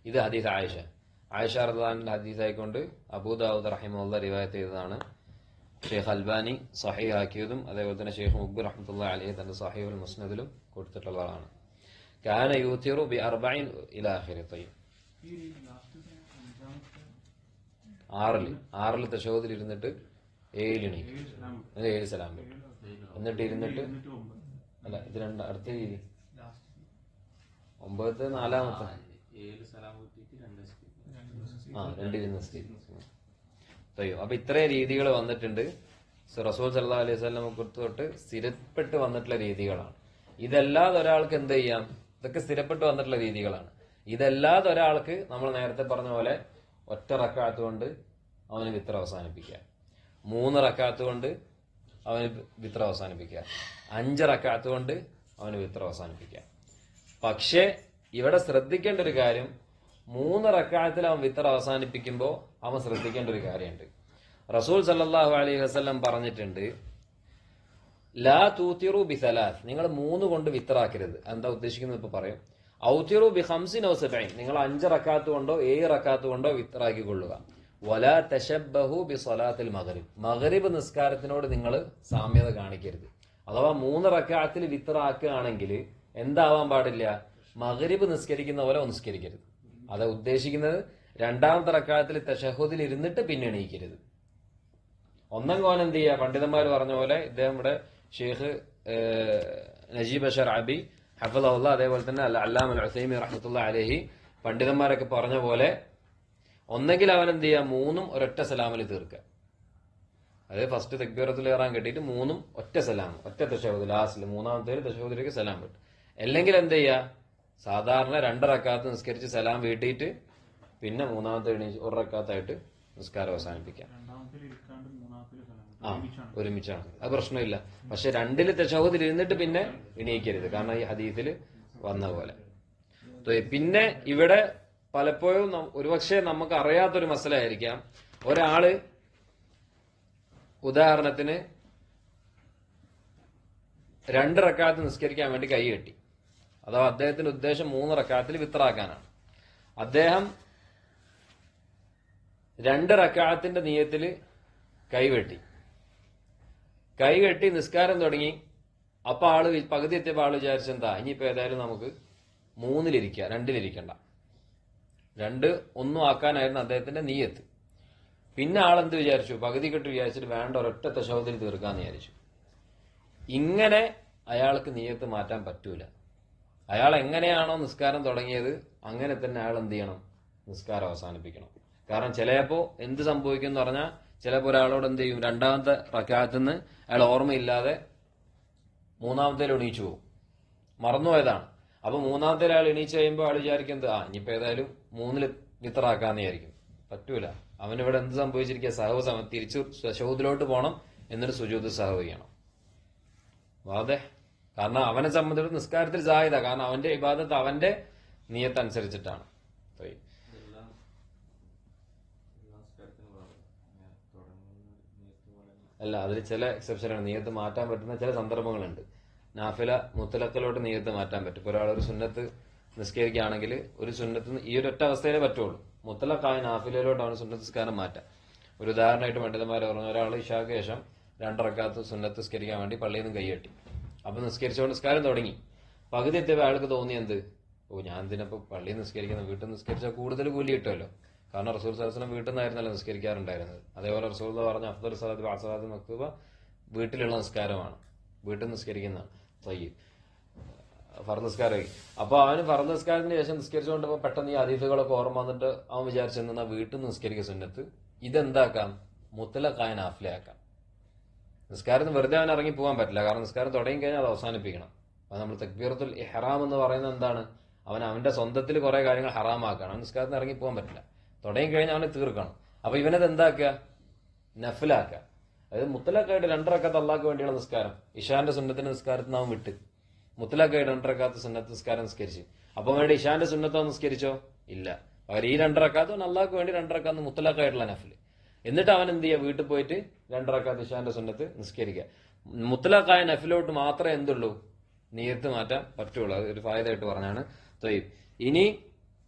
ഇത് ഹദീസ് ആയിഷ റളിയല്ലാഹു ഹദീസ് ആയിക്കൊണ്ട് അബൂദാവൂദ് റഹിമഹുല്ലാഹ് റിവായത്ത് ചെയ്തതാണ്. ഷെയ്ഖ് അൽബാനി സഹീഹ് ആക്കിയതും അതേപോലെ തന്നെ ഷെയ്ഖ് മുഖ്ബിർ റഹ്മത്തുള്ളാഹി അലൈഹി തന്റെ സഹീഹുൽ മുസ്നദിലും കൊടുത്തിട്ടുള്ളതാണ്. കാന യൂതിറു ബി 40 ഇലാ ആഖിരി. ആറിൽ തശഹുദിൽ ഇരുന്നിട്ട് 7 എണീക്കും. 7 സലാം വീട്ടും. എന്നിട്ട് ഇരുന്നിട്ട് അല്ല, ഇത് അടുത്ത രീതി 9 4ാമത്തെ 2 ഇരുന്ന് നിസ്കരിക്കും. അപ്പൊ ഇത്രയും രീതികൾ വന്നിട്ടുണ്ട്. റസൂൽ സല്ലല്ലാഹു അലൈഹി വസല്ലം തൊട്ട് സ്ഥിരപ്പെട്ട് വന്നിട്ടുള്ള രീതികളാണ്. ഇതല്ലാതെ ഒരാൾക്ക് എന്ത് ചെയ്യാം? ഇതൊക്കെ സ്ഥിരപ്പെട്ട് വന്നിട്ടുള്ള രീതികളാണ്. ഇതല്ലാതെ ഒരാൾക്ക് നമ്മൾ നേരത്തെ പറഞ്ഞ പോലെ ഒറ്റ റക്അത്ത് കൊണ്ട് അവന് വിത്ർ അവസാനിപ്പിക്കുക, 3 റക്അത്ത് കൊണ്ട് അവന് വിത്ർ അവസാനിപ്പിക്കുക, 5 റക്അത്ത് കൊണ്ട് അവന് വിത്ർ അവസാനിപ്പിക്കുക. പക്ഷേ ഇവിടെ ശ്രദ്ധിക്കേണ്ട ഒരു കാര്യം, 3 റക്അത്തിൽ അവൻ വിത്ർ അവസാനിപ്പിക്കുമ്പോൾ അവൻ ശ്രദ്ധിക്കേണ്ട ഒരു കാര്യമുണ്ട്. റസൂൽ സല്ലല്ലാഹു അലൈഹി വസല്ലം പറഞ്ഞിട്ടുണ്ട്, ലാ തൂതിറു ബി 3. നിങ്ങൾ 3 കൊണ്ട് വിത്റാക്കരുത്. എന്താ ഉദ്ദേശിക്കുന്നത് ഇപ്പൊ പറയും. ഔതിറു ബി 5 ഔ 7. നിങ്ങൾ 5 റക്അത്ത് കൊണ്ടോ 7 റക്അത്ത് കൊണ്ടോ വിത്റാക്കിക്കൊള്ളുക. വലാ തശബ്ബഹു ബി സ്വലാത്തിൽ മഗ്രിബ്. മഗ്രിബ് നിസ്കാരത്തിനോട് നിങ്ങൾ സാമ്യത കാണിക്കരുത്. അഥവാ 3 റക്അത്തിൽ വിത്റാക്കുകയാണെങ്കിൽ എന്താവാൻ പാടില്ല? മഗ്രിബ് നിസ്കരിക്കുന്ന പോലെ നിസ്കരിക്കരുത്. അത് ഉദ്ദേശിക്കുന്നത് 2ാമത്തെ റക്അത്തിൽ തശഹുദിൽ ഇരുന്നിട്ട് പിന്നെ എണീക്കരുത്. ഒന്നാം കോൻ എന്ത് ചെയ്യുക? പണ്ഡിതന്മാർ പറഞ്ഞ പോലെ, ഇദ്ദേഹം ഇവിടെ ഷെയ്ഖ് നജീബ് അബി ഹഫളഹുല്ലാഹ്, അതേപോലെ തന്നെ അല്ലാമ അൽ ഉസൈമി റഹ്മത്തുള്ളാഹി അലൈഹി, പണ്ഡിതന്മാരൊക്കെ പറഞ്ഞ പോലെ ഒന്നെങ്കിൽ അവൻ എന്ത് ചെയ്യുക? 3 ഒരൊറ്റ സലാമിൽ തീർക്കുക. അതായത് ഫസ്റ്റ് തക്ബീറത്തുൽ ഇഹ്റാം കെട്ടിയിട്ട് മൂന്നും ഒറ്റ സലാം, ഒറ്റ തശഹുദ്, ലാസ്റ്റിൽ മൂന്നാമത്തെ തശഹുദിലേക്ക് സലാം വിട്ടു. അല്ലെങ്കിൽ എന്ത് ചെയ്യാ, സാധാരണ 2 റക്അത്ത് നിസ്കരിച്ച് സലാം വീട്ടിയിട്ട് പിന്നെ മൂന്നാമത്തെ എണീച്ച് 1 റക്അത്തായിട്ട് നിസ്കാരം അവസാനിപ്പിക്കാം. ഒരുമിച്ചാണ്, അത് പ്രശ്നമില്ല. പക്ഷെ 2 തശഹുദിൽ ഇരുന്നിട്ട് പിന്നെ എണീക്കരുത്, കാരണം ഈ ഹദീസിൽ വന്ന പോലെ. പിന്നെ ഇവിടെ പലപ്പോഴും ഒരുപക്ഷെ നമുക്ക് അറിയാത്തൊരു മസലയായിരിക്കാം. ഒരാള് ഉദാഹരണത്തിന് 2 റക്അത്ത് നിസ്കരിക്കാൻ വേണ്ടി കൈ കെട്ടി, അഥവാ അദ്ദേഹത്തിന്റെ ഉദ്ദേശം 3 റക്അത്തിൽ വിത്റാക്കാനാണ്. അദ്ദേഹം 2 റക്അത്തിന്റെ നിയത്തിൽ കൈ കെട്ടി നിസ്കാരം തുടങ്ങി. അപ്പൊ പകുതി എത്തിയപ്പോ ആള് വിചാരിച്ചെന്താ, ഇനിയിപ്പോ ഏതായാലും നമുക്ക് 3-ലിരിക്കുക, 2-ലിരിക്കണ്ട, 2-1 ആക്കാനായിരുന്നു അദ്ദേഹത്തിന്റെ നിയത്ത്. പിന്നെ ആളെന്ത് വിചാരിച്ചു, പകുതി കെട്ട് വിചാരിച്ചിട്ട് വേണ്ട ഒരൊറ്റ തശഹുദിൽ തീർക്കാന്ന് വിചാരിച്ചു. ഇങ്ങനെ അയാൾക്ക് നിയത്ത് മാറ്റാൻ പറ്റൂല. അയാൾ എങ്ങനെയാണോ നിസ്കാരം തുടങ്ങിയത് അങ്ങനെ തന്നെ അയാൾ എന്ത് ചെയ്യണം, നിസ്കാരം അവസാനിപ്പിക്കണം. കാരണം ചിലപ്പോ എന്ത് സംഭവിക്കും എന്ന് പറഞ്ഞാൽ, ചിലപ്പോ ഒരാളോട് എന്ത് ചെയ്യും, 2ാമത്തെ റക്അത്തിന് അയാൾ ഓർമ്മയില്ലാതെ 3ാമത്തേൽ എണീച്ചു പോകും, മറന്നുപോയതാണ്. അപ്പൊ 3ാമത്തെ ആൾ എണീച്ച് കഴിയുമ്പോൾ ആൾ വിചാരിക്കുന്നത് ഇനിയിപ്പോ ഏതായാലും 3-ൽ വിത്റാക്കാന്ന് വിചാരിക്കും. പറ്റൂല. അവനിവിടെ എന്ത് സംഭവിച്ചിരിക്കുക, സഹവ് തിരിച്ചു തശഹുദിലോട്ട് പോകണം, എന്നിട്ട് സുജൂദ് സഹവ് ചെയ്യണം. വാദേ, കാരണം അവനെ സംബന്ധിച്ചിടത്തോളം നിസ്കാരത്തിൽ സാഹിത, കാരണം അവന്റെ ഇബാദത്ത് അവന്റെ നിയത്ത് അനുസരിച്ചിട്ടാണ്. അല്ല, അതിൽ ചില എക്സെപ്ഷനാണ്. നിയത്ത് മാറ്റാൻ പറ്റുന്ന ചില സന്ദർഭങ്ങളുണ്ട്. നാഫില മുത്തലക്കലോട്ട് നിയത്ത് മാറ്റാൻ പറ്റും. ഇപ്പൊ ഒരാളൊരു സുന്നത്ത് നിസ്കരിക്കുകയാണെങ്കിൽ ഒരു സുന്നത്ത് ഈ ഒരു ഒറ്റ അവസ്ഥയിലേ പറ്റുള്ളൂ. മുത്തലക്കായ നാഫിലയിലോട്ട് അവന് സുന്നത്ത് നിസ്കാരം മാറ്റാം. ഒരു ഉദാഹരണമായിട്ട് പണ്ഡിതന്മാരെ പറഞ്ഞു, ഒരാൾ ഇശാക്ക് ശേഷം 2 റക്അത്ത് സുന്നത്ത് നിസ്കരിക്കാൻ വേണ്ടി പള്ളിയിൽ നിന്ന് കൈയ്യട്ടി. അപ്പൊ നിസ്കരിച്ചുകൊണ്ട് നിസ്കാരം തുടങ്ങി. പകുതി എത്തിയപ്പോൾ അയാൾക്ക് തോന്നി എന്ത്, ഞാൻ ഇതിനപ്പോ പള്ളിയിൽ നിസ്കരിക്കുന്നത്, വീട്ടിൽ നിസ്കരിച്ചാൽ കൂടുതൽ കൂലി കിട്ടുമല്ലോ. കാരണം റസൂൽ സല്ലല്ലാഹു അലൈഹി വസല്ലം വീട്ടിൽ നിന്നായിരുന്നല്ലോ നിസ്കരിക്കാറുണ്ടായിരുന്നത്. അതേപോലെ റസൂൽ പറഞ്ഞ അഫ്ദൽ സലാത്ത് വഅസ്സലാത്ത് മക്തൂബ വീട്ടിലുള്ള നിസ്കാരമാണ്, വീട്ടിൽ നിസ്കരിക്കുന്നതാണ്. ഫർദ് നിസ്കാരമായി. അപ്പൊ അവന് ഫർദ് നിസ്കാരത്തിന് ശേഷം നിസ്കരിച്ചുകൊണ്ടപ്പോ പെട്ടെന്ന് ഈ ഹദീസുകളൊക്കെ ഓർമ്മ വന്നിട്ട് അവൻ വിചാരിച്ചെന്നാ വീട്ടിൽ നിന്ന് നിസ്കരിക്കുക സുന്നത്ത്, ഇതെന്താക്കാം, മുത്തലഖായ നാഫിലയാക്കാം. നിസ്കാരത്തിന് വെറുതെ അവൻ ഇറങ്ങി പോകാൻ പറ്റില്ല, കാരണം നിസ്കാരം തുടങ്ങി കഴിഞ്ഞാൽ അത് അവസാനിപ്പിക്കണം. അപ്പൊ നമ്മൾ തക്ബീറത്തുൽ ഇഹ്റാം എന്ന് പറയുന്നത് എന്താണ്, അവന്റെ സ്വന്തത്തിൽ കുറെ കാര്യങ്ങൾ ഹറാമാക്കണം. അവൻ നിസ്കാരത്തിന് ഇറങ്ങി പോകാൻ പറ്റില്ല, തുടങ്ങി കഴിഞ്ഞാൽ അവനെ തീർക്കണം. അപ്പൊ ഇവനത് എന്താക്കുക, നഫിലാക്കുക. അതായത് മുത്തലഖായിട്ട് 2 റക്അത്ത് അള്ളാഹ്ക്ക് വേണ്ടിയുള്ള നിസ്കാരം, ഇഷാന്റെ സുന്നത്തിന്റെ നിസ്കാരത്തിന് അവൻ വിട്ട് മുത്തലഖായിട്ട് 2 റക്അത്ത് സുന്നത്ത് നിസ്കാരം നിസ്കരിച്ച്. അപ്പൊ വേണ്ടി ഇഷാന്റെ സുന്നത്തോ നിസ്കരിച്ചോ ഇല്ല, അവർ ഈ 2 റക്അത്ത് അള്ളാഹ്ക്ക് വേണ്ടി 2 റക്അത്ത് മുത്തലഖായിട്ടുള്ള നഫില്. എന്നിട്ട് അവൻ എന്ത് ചെയ്യുക, വീട്ടിൽ പോയിട്ട് 2 റക്അത്ത് ഇഷാന്റെ സുന്നത്ത് നിസ്കരിക്കുക. മുത്തലഖായ നഫിലോട്ട് മാത്രമേ എന്തുള്ളൂ, നിയത്ത് മാറ്റാൻ പറ്റുള്ളൂ. അത് ഒരു ഫായദായിട്ട് പറഞ്ഞാണ്. തൊയ്ബ്. ഇനി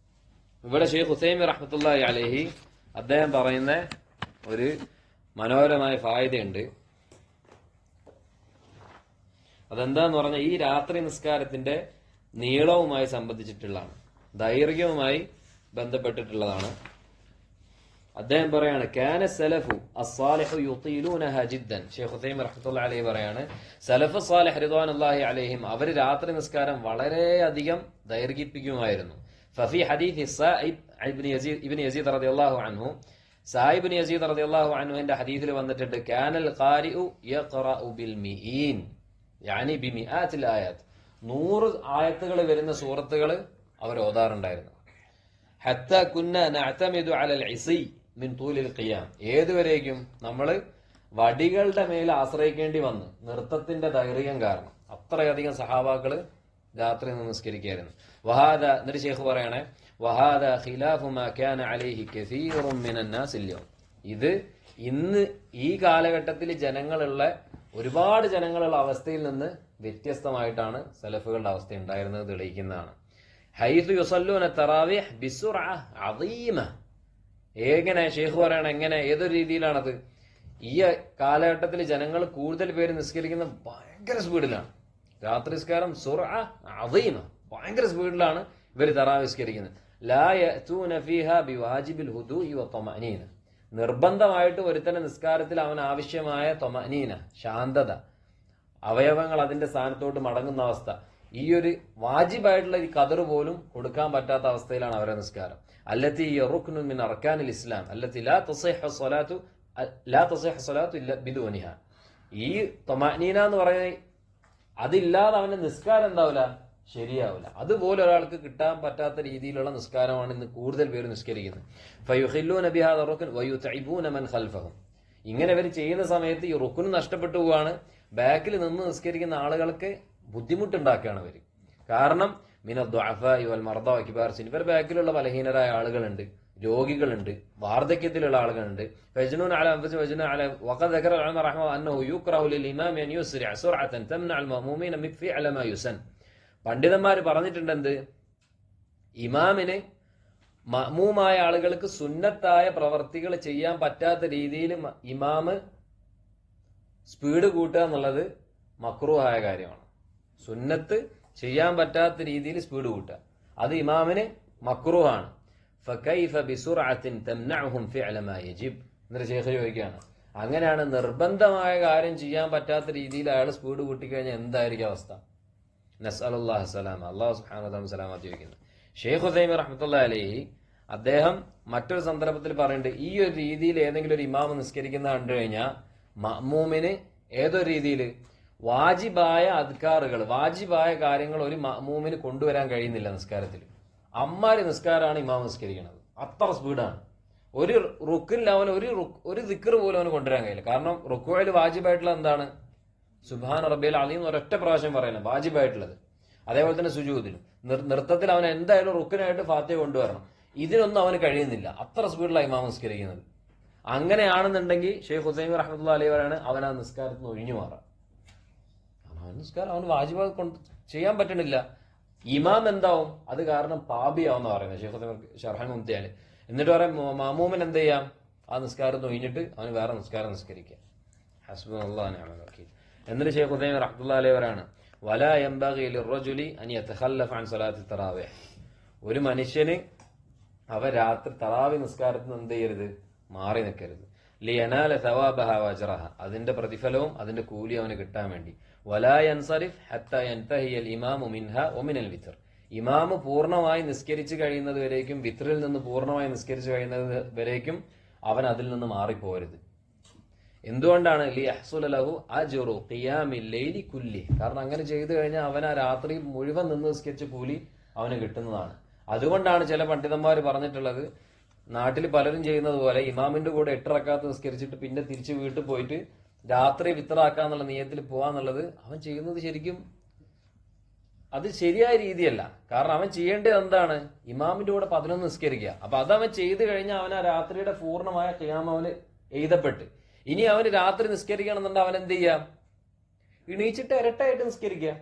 ഇവിടെ ഷെയ്ഖ് ഹുസൈമി റഹ്മത്തുള്ളാഹി അലൈഹി അദ്ദേഹം പറയുന്ന ഒരു മനോഹരമായ ഫായദയുണ്ട്. അതെന്താന്ന് പറഞ്ഞാൽ, ഈ രാത്രി നിസ്കാരത്തിന്റെ നീളവുമായി സംബന്ധിച്ചിട്ടുള്ളതാണ്, ദൈർഘ്യവുമായി ബന്ധപ്പെട്ടിട്ടുള്ളതാണ്. അദ്ദേഹം പറയാണ്, കാന സലഫു അസ്സാലിഹു യുതീലൂനഹ ജിദ്ദൻ. ഷെയ്ഖ് ഹുസൈമി റഹ്മത്തുള്ളാഹി അലൈഹി പറയാണ്, സലഫ് സാലിഹ് റിദ്വാനുല്ലാഹി അലൈഹിം അവർ രാത്രി നിസ്കാരം വളരെയധികം ദൈർഘിപ്പിക്കുമായിരുന്നു. ഫഫി ഹദീസ് സായിബ് ഇബ്നു യസീദ് റളിയല്ലാഹു അൻഹു, സായിബ് ഇബ്നു യസീദ് റളിയല്ലാഹു അൻഹുവിന്റെ ഹദീസിൽ വന്നിട്ടുണ്ട്, കാനൽ ഖാരിഉ യഖറഉ ബിൽ മിഈൻ യാനി ബിമിആത്തിൽ ആയാത്ത്, 100 ആയത്തുകൾ വരുന്ന സൂറത്തുകൾ അവർ ഓതാറുണ്ടായിരുന്നു. ഹത്താ കുന്ന നഅ്തമിദു അലൽ ഇസി മിൻ തൂലിൽ ഖിയാം, ഏതുവരേക്കും നമ്മൾ വടികളുടെ മേൽ ആശ്രയിക്കേണ്ടി വന്ന്, നൃത്തത്തിന്റെ ദൈർഘ്യം കാരണം. അത്രയധികം സഹാബാക്കള് രാത്രി നമസ്കരിക്കായിരുന്നു. വഹാദ, എന്നിട്ട് ശൈഖ് പറയണേ, വഹാദ ഖിലാഫു മാ കാന അലൈഹി കസീറുൻ മിനൻ നാസ് അൽ-യൗം, ഇത് ഇന്ന് ഈ കാലഘട്ടത്തിൽ ഒരുപാട് ജനങ്ങളുള്ള അവസ്ഥയിൽ നിന്ന് വ്യത്യസ്തമായിട്ടാണ് സലഫുകളുടെ അവസ്ഥ ഉണ്ടായിരുന്നത് തെളിയിക്കുന്നതാണ്. ഹൈസു യുസല്ലൂന തറാവീഹ് ബിസുർഅ അദീമ, എങ്ങനെ ഷെയ്ഖ് പറയണ, എങ്ങനെ ഏതൊരു രീതിയിലാണത്, ഈ കാലഘട്ടത്തിൽ ജനങ്ങൾ കൂടുതൽ പേര് നിസ്കരിക്കുന്നത് ഭയങ്കര സ്പീഡിലാണ്. രാത്രി നിസ്കാരം സുർഅ അദീമ, ഭയങ്കര സ്പീഡിലാണ് ഇവർ തറാവീഹ് നിസ്കരിക്കുന്നത്. ലാ യഅതൂന ഫീഹാ ബിവാജിബിൽ ഹുദൂഇ വതമഅനീന, നിർബന്ധമായിട്ട് ഒരുത്തന്റെ നിസ്കാരത്തിൽ അവൻ ആവശ്യമായ തൊമനീന, ശാന്തത, അവയവങ്ങൾ അതിന്റെ സ്ഥാനത്തോട്ട് മടങ്ങുന്ന അവസ്ഥ, ഈ ഒരു വാജിബായിട്ടുള്ള ഈ ഖദർ പോലും കൊടുക്കാൻ പറ്റാത്ത അവസ്ഥയിലാണ് അവരുടെ നിസ്കാരം. അല്ലത്തി റുക്നുൻ മിൻ അർക്കാനിൽ ഇസ്ലാം അല്ലത്തി ലാ തസിഹു സ്വലാത്തു ലാ തസിഹു സ്വലാത്തു ഇല്ല ബിദൂനിഹ. ഈ ത്വമഅനീന എന്ന് പറയുന്നത് അതില്ലാതെ അവന്റെ നിസ്കാരം എന്താവില്ല, ശരിയാവില്ല. അതുപോലെ ഒരാൾക്ക് കിട്ടാൻ പറ്റാത്ത രീതിയിലുള്ള നിസ്കാരമാണ് ഇന്ന് കൂടുതൽ പേര് നിസ്കരിക്കുന്നത്. ഫയുഹില്ലൂന ബിഹാദ റുക്ൻ വയുതഇബൂന മൻ ഖൽഫഹും. ഇങ്ങനെ ഇവർ ചെയ്യുന്ന സമയത്ത് ഈ റുക്ൻ നഷ്ടപ്പെട്ടു പോവാണ്. ബാക്കിൽ നിന്ന് നിസ്കരിക്കുന്ന ആളുകൾക്ക് ബുദ്ധിമുട്ടുണ്ടാക്കുകയാണ് അവർ. കാരണം മിന ദുഅഫാഇ വൽ മർദാ വ കിബാർ സിൻ, ഇവർ ബാക്കിലുള്ള ബലഹീനരായ ആളുകളുണ്ട്, രോഗികളുണ്ട്, വാർദ്ധക്യത്തിലുള്ള ആളുകളുണ്ട്. ഫയജ്നൂന അലാ അൻഫുസിഹിം വയജ്നൂന അലാ വഖദ് ദക്കറ ഉലമാ റഹ്മഹു അന്നഹു യുക്റഹു ലിൽ ഇമാമി അൻ യുസ്രിഅ സുർഅതൻ തംനഉ അൽ മഅ്മൂമീന മിൻ ഫിഅല മാ യുസൻ. പണ്ഡിതന്മാർ പറഞ്ഞിട്ടുണ്ട് എന്ത്, ഇമാമിന് മഅ്മൂമായ ആളുകൾക്ക് സുന്നത്തായ പ്രവർത്തികൾ ചെയ്യാൻ പറ്റാത്ത രീതിയിൽ ഇമാമ് സ്പീഡ് കൂട്ടുക എന്നുള്ളത് മക്രൂഹായ കാര്യമാണ്. സുന്നത്ത് ചെയ്യാൻ പറ്റാത്ത രീതിയിൽ സ്പീഡ് കൂട്ടുക അത് ഇമാമിന് മക്രൂഹാണ്. ഫകൈഫ ബിസുർഅത്തിൻ തംനഉഹും ഫിഅല മാ യജിബ്. എന്നിട്ട് ശൈഖ് ചോദിക്കുകയാണ്, അങ്ങനെയാണ് നിർബന്ധമായ കാര്യം ചെയ്യാൻ പറ്റാത്ത രീതിയിൽ അയാൾ സ്പീഡ് കൂട്ടിക്കഴിഞ്ഞാൽ എന്തായിരിക്കും അവസ്ഥ? നസ്അലുല്ലാഹി സലാമ, അല്ലാഹു സുബ്ഹാനഹു വ തആല സലാമത്ത് ചോദിക്കുന്നത്. ഷെയ്ഖ് ഉസൈമി റഹ്മത്തുള്ളാഹി അലൈഹി അദ്ദേഹം മറ്റൊരു സന്ദർഭത്തിൽ പറയുന്നുണ്ട്, ഈ ഒരു രീതിയിൽ ഏതെങ്കിലും ഒരു ഇമാം നിസ്കരിക്കുന്ന കണ്ടു കഴിഞ്ഞാൽ മഅ്മൂമിന് ഏതൊരു രീതിയിൽ വാജിബായ അദ്കാറുകൾ, വാജിബായ കാര്യങ്ങൾ ഒരു മഅ്മൂമിന് കൊണ്ടുവരാൻ കഴിയുന്നില്ല നിസ്കാരത്തിൽ. അമ്മാരി നിസ്കാരമാണ് ഇമാം നിസ്കരിക്കുന്നത്, അത്ര സ്പീഡാണ്. ഒരു റുക്കിൽ അവൻ ഒരു ദിക്ർ പോലും അവന് കൊണ്ടുവരാൻ കഴിയില്ല. കാരണം റുക്കുവിൽ വാജിബായിട്ടുള്ള എന്താണ്? സുബ്ഹാന റബ്ബിയൽ അലീം ഒരൊറ്റ പ്രാവശ്യം പറയണം വാജിബായിട്ടുള്ളത്. അതേപോലെ തന്നെ സുജൂദിലും നൃത്തത്തിൽ അവൻ എന്തായാലും റുക്കിനായിട്ട് ഫാത്തിഹ കൊണ്ടുവരണം. ഇതിനൊന്നും അവന് കഴിയുന്നില്ല, അത്ര സ്പീഡിലാണ് ഇമാം നിസ്കരിക്കുന്നത്. അങ്ങനെയാണെന്നുണ്ടെങ്കിൽ ഷെയ്ഖ് ഹുസൈമി റഹ്മത്തുള്ളാഹി അലൈഹി പറയാണ് അവൻ ആ നിസ്കാരത്തിൽ നിന്ന് ഒഴിഞ്ഞു മാറാം. നിസ്കാരം അവന് വാജിബ് ചെയ്യാൻ പറ്റണില്ല. ഇമാം എന്താവും? അത് കാരണം പാപിയാവെന്ന് പറയുന്നത് ഷെയ്ഖ് ഹുസൈമി ഷർഹൽ മുംതിഅല്. എന്നിട്ട് പറയാം മഅ്മൂമിന് എന്ത് ചെയ്യാം? ആ നിസ്കാരം ഒഴിഞ്ഞിട്ട് അവന് വേറെ നിസ്കാരം നിസ്കരിക്കാം. ഹസ്ബുനല്ലാഹു വനിഅമൽ വകീൽ. എന്നിട്ട് ഷെയ്ഖ് ഹുസൈമി റഹ്മത്തുള്ളാഹി അലൈഹി പറയാണ്, വലാ യൻബഗി ലിർറജുലി അൻ യതഖല്ലഫ അൻ സ്വലാത്തി തറാവീഹ്. ഒരു മനുഷ്യന് രാത്രി തറാവി നിസ്കാരത്തിന് എന്ത് ചെയ്യരുത്? മാറി നിൽക്കരുത്. ലിയനാല സവാബഹ വഅജ്റഹ, അതിന്റെ പ്രതിഫലവും അതിന്റെ കൂലി അവന് കിട്ടാൻ വേണ്ടി. വലാ യൻസരിഫ് ഹത്താ യൻതഹിയൽ ഇമാമു മിൻഹാ വമിനൽ വിത്ർ. ഇമാമ് പൂർണ്ണമായി നിസ്കരിച്ചു കഴിയുന്നത് വരേക്കും, വിത്റിൽ നിന്ന് പൂർണ്ണമായി നിസ്കരിച്ചു കഴിയുന്നത് വരേക്കും അവൻ അതിൽ നിന്ന് മാറിപ്പോരുത്. എന്തുകൊണ്ടാണ്? ലിയഹ്സുല ലഹു അജ്റു ഖിയാമിൽ ലൈലി കുല്ലി. കാരണം അങ്ങനെ ചെയ്തു കഴിഞ്ഞാൽ അവൻ ആ രാത്രി മുഴുവൻ നിന്ന് നിസ്കരിച്ച കൂലി അവന് കിട്ടുന്നതാണ്. അതുകൊണ്ടാണ് ചില പണ്ഡിതന്മാർ പറഞ്ഞിട്ടുള്ളത്, നാട്ടിൽ പലരും ചെയ്യുന്നത് പോലെ ഇമാമിന്റെ കൂടെ 8 റക്അത്ത് നിസ്കരിച്ചിട്ട് പിന്നെ തിരിച്ച് വീട്ടിൽ പോയിട്ട് രാത്രി വിത്റാക്കാന്നുള്ള നിയത്തിൽ പോവാന്നുള്ളത് അവൻ ചെയ്യുന്നത് ശരിക്കും അത് ശരിയായ രീതിയല്ല. കാരണം അവൻ ചെയ്യേണ്ടത് എന്താണ്? ഇമാമിന്റെ കൂടെ 11 നിസ്കരിക്കുക. അപ്പൊ അതവൻ ചെയ്തു കഴിഞ്ഞാൽ അവൻ ആ രാത്രിയുടെ പൂർണ്ണമായ ഖിയാം അവന് എഴുതപ്പെട്ട്. ഇനി അവന് രാത്രി നിസ്കരിക്കണം എന്നുണ്ടെങ്കിൽ അവൻ എന്ത് ചെയ്യാം? എണീച്ചിട്ട് ഇരട്ടായിട്ട് നിസ്കരിക്കുക.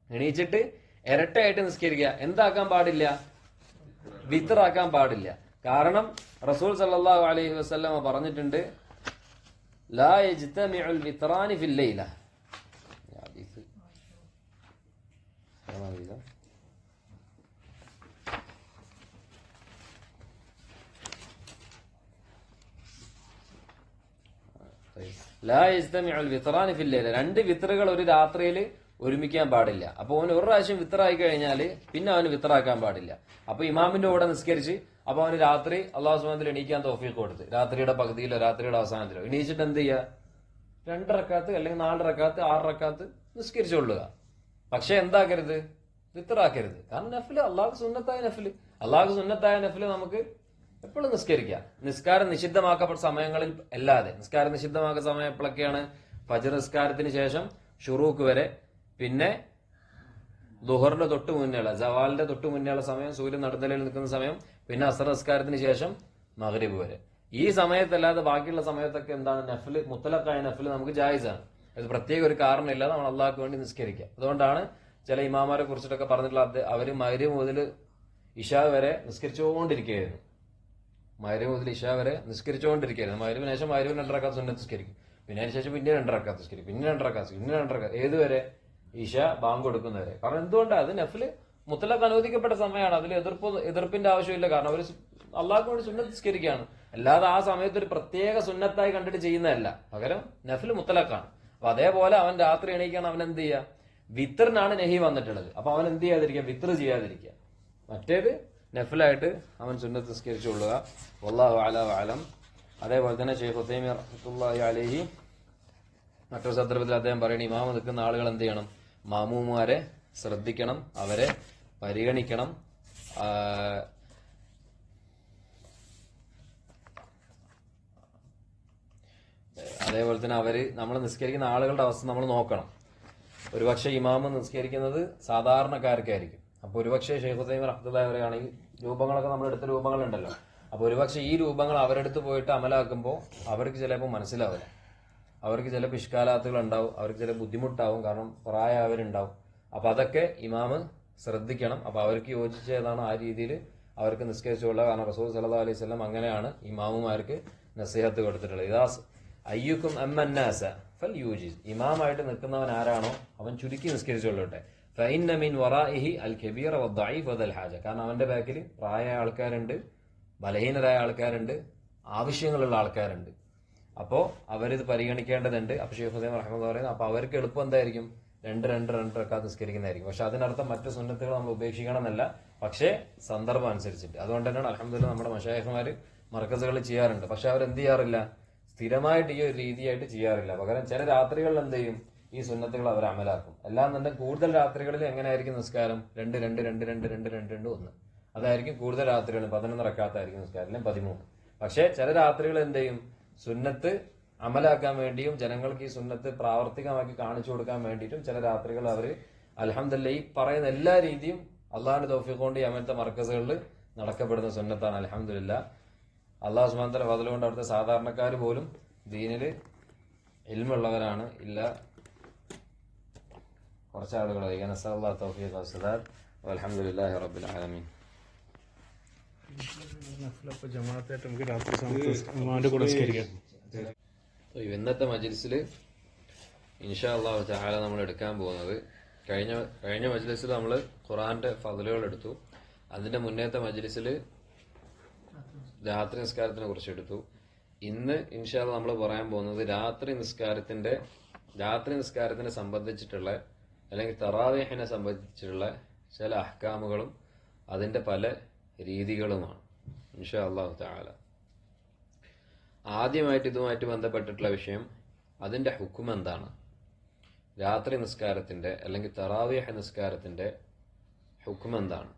എണീച്ചിട്ട് ഇരട്ടായിട്ട് നിസ്കരിക്കുക. എന്താക്കാൻ പാടില്ല? വിത്റാക്കാൻ പാടില്ല. കാരണം റസൂൽ സല്ലല്ലാഹു അലൈഹി വസല്ലം പറഞ്ഞിട്ടുണ്ട്, ലാ യജ്തമിഉൽ വിത്റാനി ഫിൽ ലൈല. ലാ യജ്തമിഉൽ വിത്റാനി ഫിൽ ലൈല. 2 വിത്റുകൾ ഒരു രാത്രിയിൽ ഒരുമിക്കാൻ പാടില്ല. അപ്പൊ അവന് ഒരു പ്രാവശ്യം വിത്റായി കഴിഞ്ഞാല് പിന്നെ അവന് വിത്റാക്കാൻ പാടില്ല. അപ്പൊ ഇമാമിന്റെ കൂടെ നിസ്കരിച്ച് അപ്പൊ അവന് രാത്രി അള്ളാഹു സുബ്ഹാനഹു വ തആല എണീക്കാൻ തൗഫീഖ് കൊടുത്ത്, രാത്രിയുടെ പകുതിയിലോ രാത്രിയുടെ അവസാനത്തിലോ എണീച്ചിട്ട് എന്ത് ചെയ്യുക? 2 റക്അത്ത് അല്ലെങ്കിൽ 4 റക്അത്ത് 6 റക്അത്ത് നിസ്കരിച്ചുകൊള്ളുക. പക്ഷെ എന്താക്കരുത്? വിത്റാക്കരുത്. കാരണം നഫ്ല് അള്ളാഹു സുന്നത്തായ നഫ്ല് നമുക്ക് എപ്പോഴും നിസ്കരിക്കാം. നിസ്കാരം നിഷിദ്ധമാക്കപ്പെട്ട സമയങ്ങളിൽ അല്ലാതെ. നിസ്കാരം നിഷിദ്ധമാക്കുന്ന സമയം എപ്പോഴൊക്കെയാണ്? ഫജ്ർ നിസ്കാരത്തിന് ശേഷം ഷുറൂക്ക് വരെ, പിന്നെ ദുഹറിന്റെ തൊട്ട് മുന്നേയുള്ള ജവാലിന്റെ തൊട്ട് മുന്നേയുള്ള സമയം, സൂര്യൻ നടുനിലയിൽ നിൽക്കുന്ന സമയം, പിന്നെ അസ്ർ നിസ്കാരത്തിന് ശേഷം മഗ്രിബ് വരെ. ഈ സമയത്തല്ലാതെ ബാക്കിയുള്ള സമയത്തൊക്കെ എന്താണ്? നഫ്ല്, മുത്തലഖായ നഫ്ല് നമുക്ക് ജായിസാണ്. അത് പ്രത്യേക ഒരു കാരണമില്ലാതെ നമ്മൾ അള്ളാഹ്ക്ക് വേണ്ടി നിസ്കരിക്കുക. അതുകൊണ്ടാണ് ചില ഇമാമാരെ കുറിച്ചിട്ടൊക്കെ പറഞ്ഞിട്ടുള്ള അവര് മഗ്രിബ് മുതൽ ഇശാ വരെ നിസ്കരിച്ചുകൊണ്ടിരിക്കുകയായിരുന്നു. മഗ്രിബ് മുതൽ ഇശാ വരെ നിസ്കരിച്ചുകൊണ്ടിരിക്കുകയായിരുന്നു. മഗ്രിബിന് ശേഷം മഗ്രിബിന് 2 റക്അത്ത് സുന്നത്ത് നിസ്കരിക്കും, പിന്നെ അതിന് ശേഷം പിന്നെ 2 റക്അത്ത് നിസ്കരിക്കും, പിന്നെ 2 റക്അത്ത്, പിന്നെ 2 റക്അത്ത്, ഏതുവരെ? ഇശ ബാങ്ക് കൊടുക്കുന്നവരെ. കാരണം എന്തുകൊണ്ടാണ്? അത് നഫ്ല് മുത്തലഖ് അനുവദിക്കപ്പെട്ട സമയമാണ്. അതിൽ എതിർപ്പിന്റെ ആവശ്യമില്ല. കാരണം അവർ അള്ളാഹ്ക്ക് വേണ്ടി സുന്നത്ത് നിസ്കരിക്കുകയാണ്. അല്ലാതെ ആ സമയത്ത് ഒരു പ്രത്യേക സുന്നത്തായി കണ്ടിട്ട് ചെയ്യുന്നതല്ല. പകരം നഫ്ല് മുത്തലഖാണ്. അപ്പൊ അതേപോലെ അവൻ രാത്രി എണീക്കാൻ അവൻ എന്ത് ചെയ്യുക? വിത്റിനാണ് നഹി വന്നിട്ടുള്ളത്. അപ്പൊ അവൻ എന്ത് ചെയ്യാതിരിക്കുക? വിത്ർ ചെയ്യാതിരിക്കുക. മറ്റേത് നഫ്ലായിട്ട് അവൻ സുന്നത്ത് നിസ്കരിച്ചുകൊള്ളുക. വല്ലാഹു അഅല വഅലം. അതേപോലെ തന്നെ ഷെയ്ഖ് ഉസൈമീൻ റഹ്മത്തുള്ളാഹി അലൈഹി മറ്റൊരു സന്ദർഭത്തിൽ അദ്ദേഹം പറയുന്നത് ഇമാമ നിൽക്കുന്ന ആളുകൾ എന്ത് ചെയ്യണം? മാമൂമാരെ ശ്രദ്ധിക്കണം, അവരെ പരിഗണിക്കണം. അതേപോലെ തന്നെ നമ്മൾ നിസ്കരിക്കുന്ന ആളുകളുടെ അവസ്ഥ നമ്മൾ നോക്കണം. ഒരുപക്ഷെ ഇമാമ് നിസ്കരിക്കുന്നത് സാധാരണക്കാർക്കായിരിക്കും. അപ്പൊ ഒരുപക്ഷെ ഷെയ്ഖ് ഉസൈമീൻ റഹ്മത്തുള്ളാഹി പറയുകയാണെങ്കിൽ രൂപങ്ങളൊക്കെ നമ്മൾ എടുത്ത രൂപങ്ങളുണ്ടല്ലോ, അപ്പൊ ഒരുപക്ഷെ ഈ രൂപങ്ങൾ അവരെടുത്ത് പോയിട്ട് അമലാക്കുമ്പോൾ അവർക്ക് ചിലപ്പോൾ മനസ്സിലാവില്ല. അവർക്ക് ചില ഇഷ്കാലാത്തുകൾ ഉണ്ടാവും, അവർക്ക് ചില ബുദ്ധിമുട്ടാവും, കാരണം പ്രായമായവരുണ്ടാവും. അപ്പൊ അതൊക്കെ ഇമാമ് ശ്രദ്ധിക്കണം. അപ്പൊ അവർക്ക് യോജിച്ചതാണ് ആ രീതിയിൽ അവർക്ക് നിസ്കരിച്ചുകൊള്ളുക. കാരണം റസൂൽ സല്ലല്ലാഹു അലൈഹി വസല്ലം അങ്ങനെയാണ് ഇമാമുമാർക്ക് നസീഹത്ത് കൊടുത്തിട്ടുള്ളത്. ഇദാ അയ്യുക്കും അമ്മന്നാസ ഫൽ യൂജിസ്, ഇമാമായിട്ട് നിൽക്കുന്നവൻ ആരാണോ അവൻ ചുരുക്കി നിസ്കരിച്ചുകൊള്ളട്ടെ. ഫഇന്ന മിൻ വറാഇഹി അൽ കബീറ വദ്ദഈഫ് വദൽ ഹാജ, കാരണം അവന്റെ ബാക്കിൽ പ്രായമായ ആൾക്കാരുണ്ട്, ബലഹീനരായ ആൾക്കാരുണ്ട്, ആവശ്യങ്ങളുള്ള ആൾക്കാരുണ്ട്. അപ്പോ അവരിത് പരിഗണിക്കേണ്ടതുണ്ട്. അപ്പൊ ഷെയ്ഖ് ഹുസൈൻ റഹ്മത്തുള്ളാഹി പറയുന്നത് അപ്പൊ അവർക്ക് എളുപ്പം എന്തായിരിക്കും? രണ്ട് റക്കാത്ത് നിസ്കരിക്കുന്നതായിരിക്കും. പക്ഷെ അതിനർത്ഥം മറ്റു സുന്നത്തുകൾ നമ്മൾ ഉപേക്ഷിക്കണം എന്നല്ല, പക്ഷേ സന്ദർഭം അനുസരിച്ചിട്ട്. അതുകൊണ്ട് തന്നെയാണ് അൽഹംദുലില്ലാഹ് നമ്മുടെ മശായിഖുമാര് മർക്കസുകളിൽ ചെയ്യാറുണ്ട്. പക്ഷെ അവരെന്ത് ചെയ്യാറില്ല? സ്ഥിരമായിട്ട് ഈ ഒരു രീതിയായിട്ട് ചെയ്യാറില്ല. പകരം ചില രാത്രികളിൽ എന്ത് ചെയ്യും? ഈ സുന്നത്തുകൾ അവർ അമലാക്കും. എല്ലാം തന്നെ കൂടുതൽ രാത്രികളിൽ എങ്ങനെയായിരിക്കും നിസ്കാരം? 2-2-2-2-2-2-1 അതായിരിക്കും കൂടുതൽ രാത്രികളിൽ. 11 റക്കാത്തായിരിക്കും നിസ്കാരം, അല്ലെങ്കിൽ 13. പക്ഷെ ചില രാത്രികൾ എന്ത് ചെയ്യും? സുന്നത്ത് അമലാക്കാൻ വേണ്ടിയും ജനങ്ങൾക്ക് ഈ സുന്നത്ത് പ്രാവർത്തികമാക്കി കാണിച്ചു കൊടുക്കാൻ വേണ്ടിയിട്ടും ചില രാത്രികൾ അവർ അൽഹംദുലില്ലാഹ് ഈ പറയുന്ന എല്ലാ രീതിയും അള്ളാഹുവിന്റെ തൗഫീഖ് കൊണ്ട് ഈ അമലത്തെ മർക്കസുകളിൽ നടക്കപ്പെടുന്ന സുന്നത്താണ്. അൽഹംദുലില്ലാഹ് അള്ളാഹു സുബ്ഹാനഹു വ തആല ഫദ്ൽ കൊണ്ട് അവിടുത്തെ സാധാരണക്കാർ പോലും ദീനിൽ ഇൽമുള്ളവരാണ്. ഇല്ല കുറച്ച് ആളുകളായിരിക്കും. നസ്അലുല്ലാഹു തൗഫീഖ വസ്സദാദ് വൽഹംദുലില്ലാഹി റബ്ബിൽ ആലമീൻ. ഇന്നത്തെ മജ്ലിസിൽ ഇൻഷാ അല്ലാഹു തആല നമ്മൾ എടുക്കാൻ പോകുന്നത്, കഴിഞ്ഞ മജ്ലിസിൽ നമ്മൾ ഖുർആന്റെ ഫദ്ലുകൾ എടുത്തു. അതിന്റെ മുന്നേത്തെ മജ്ലിസിൽ രാത്രി നിസ്കാരത്തിനെ കുറിച്ച് എടുത്തു. ഇന്ന് ഇൻഷാ അല്ലാഹ് നമ്മൾ പറയാൻ പോകുന്നത് രാത്രി നിസ്കാരത്തിനെ സംബന്ധിച്ചിട്ടുള്ള, അല്ലെങ്കിൽ തറാവീഹിനെ സംബന്ധിച്ചിട്ടുള്ള ചില അഹ്കാമുകളും അതിന്റെ പല രീതികളുമാണ് ഇൻഷാ അല്ലാഹു തആല. ആദ്യമായിട്ട് ഇതുമായിട്ട് ബന്ധപ്പെട്ടിട്ടുള്ള വിഷയം, അതിന്റെ ഹുക്ം എന്താണ്? രാത്രി നിസ്കാരത്തിന്റെ അല്ലെങ്കിൽ തറാവീഹ് നിസ്കാരത്തിന്റെ ഹുക്ം എന്താണ്?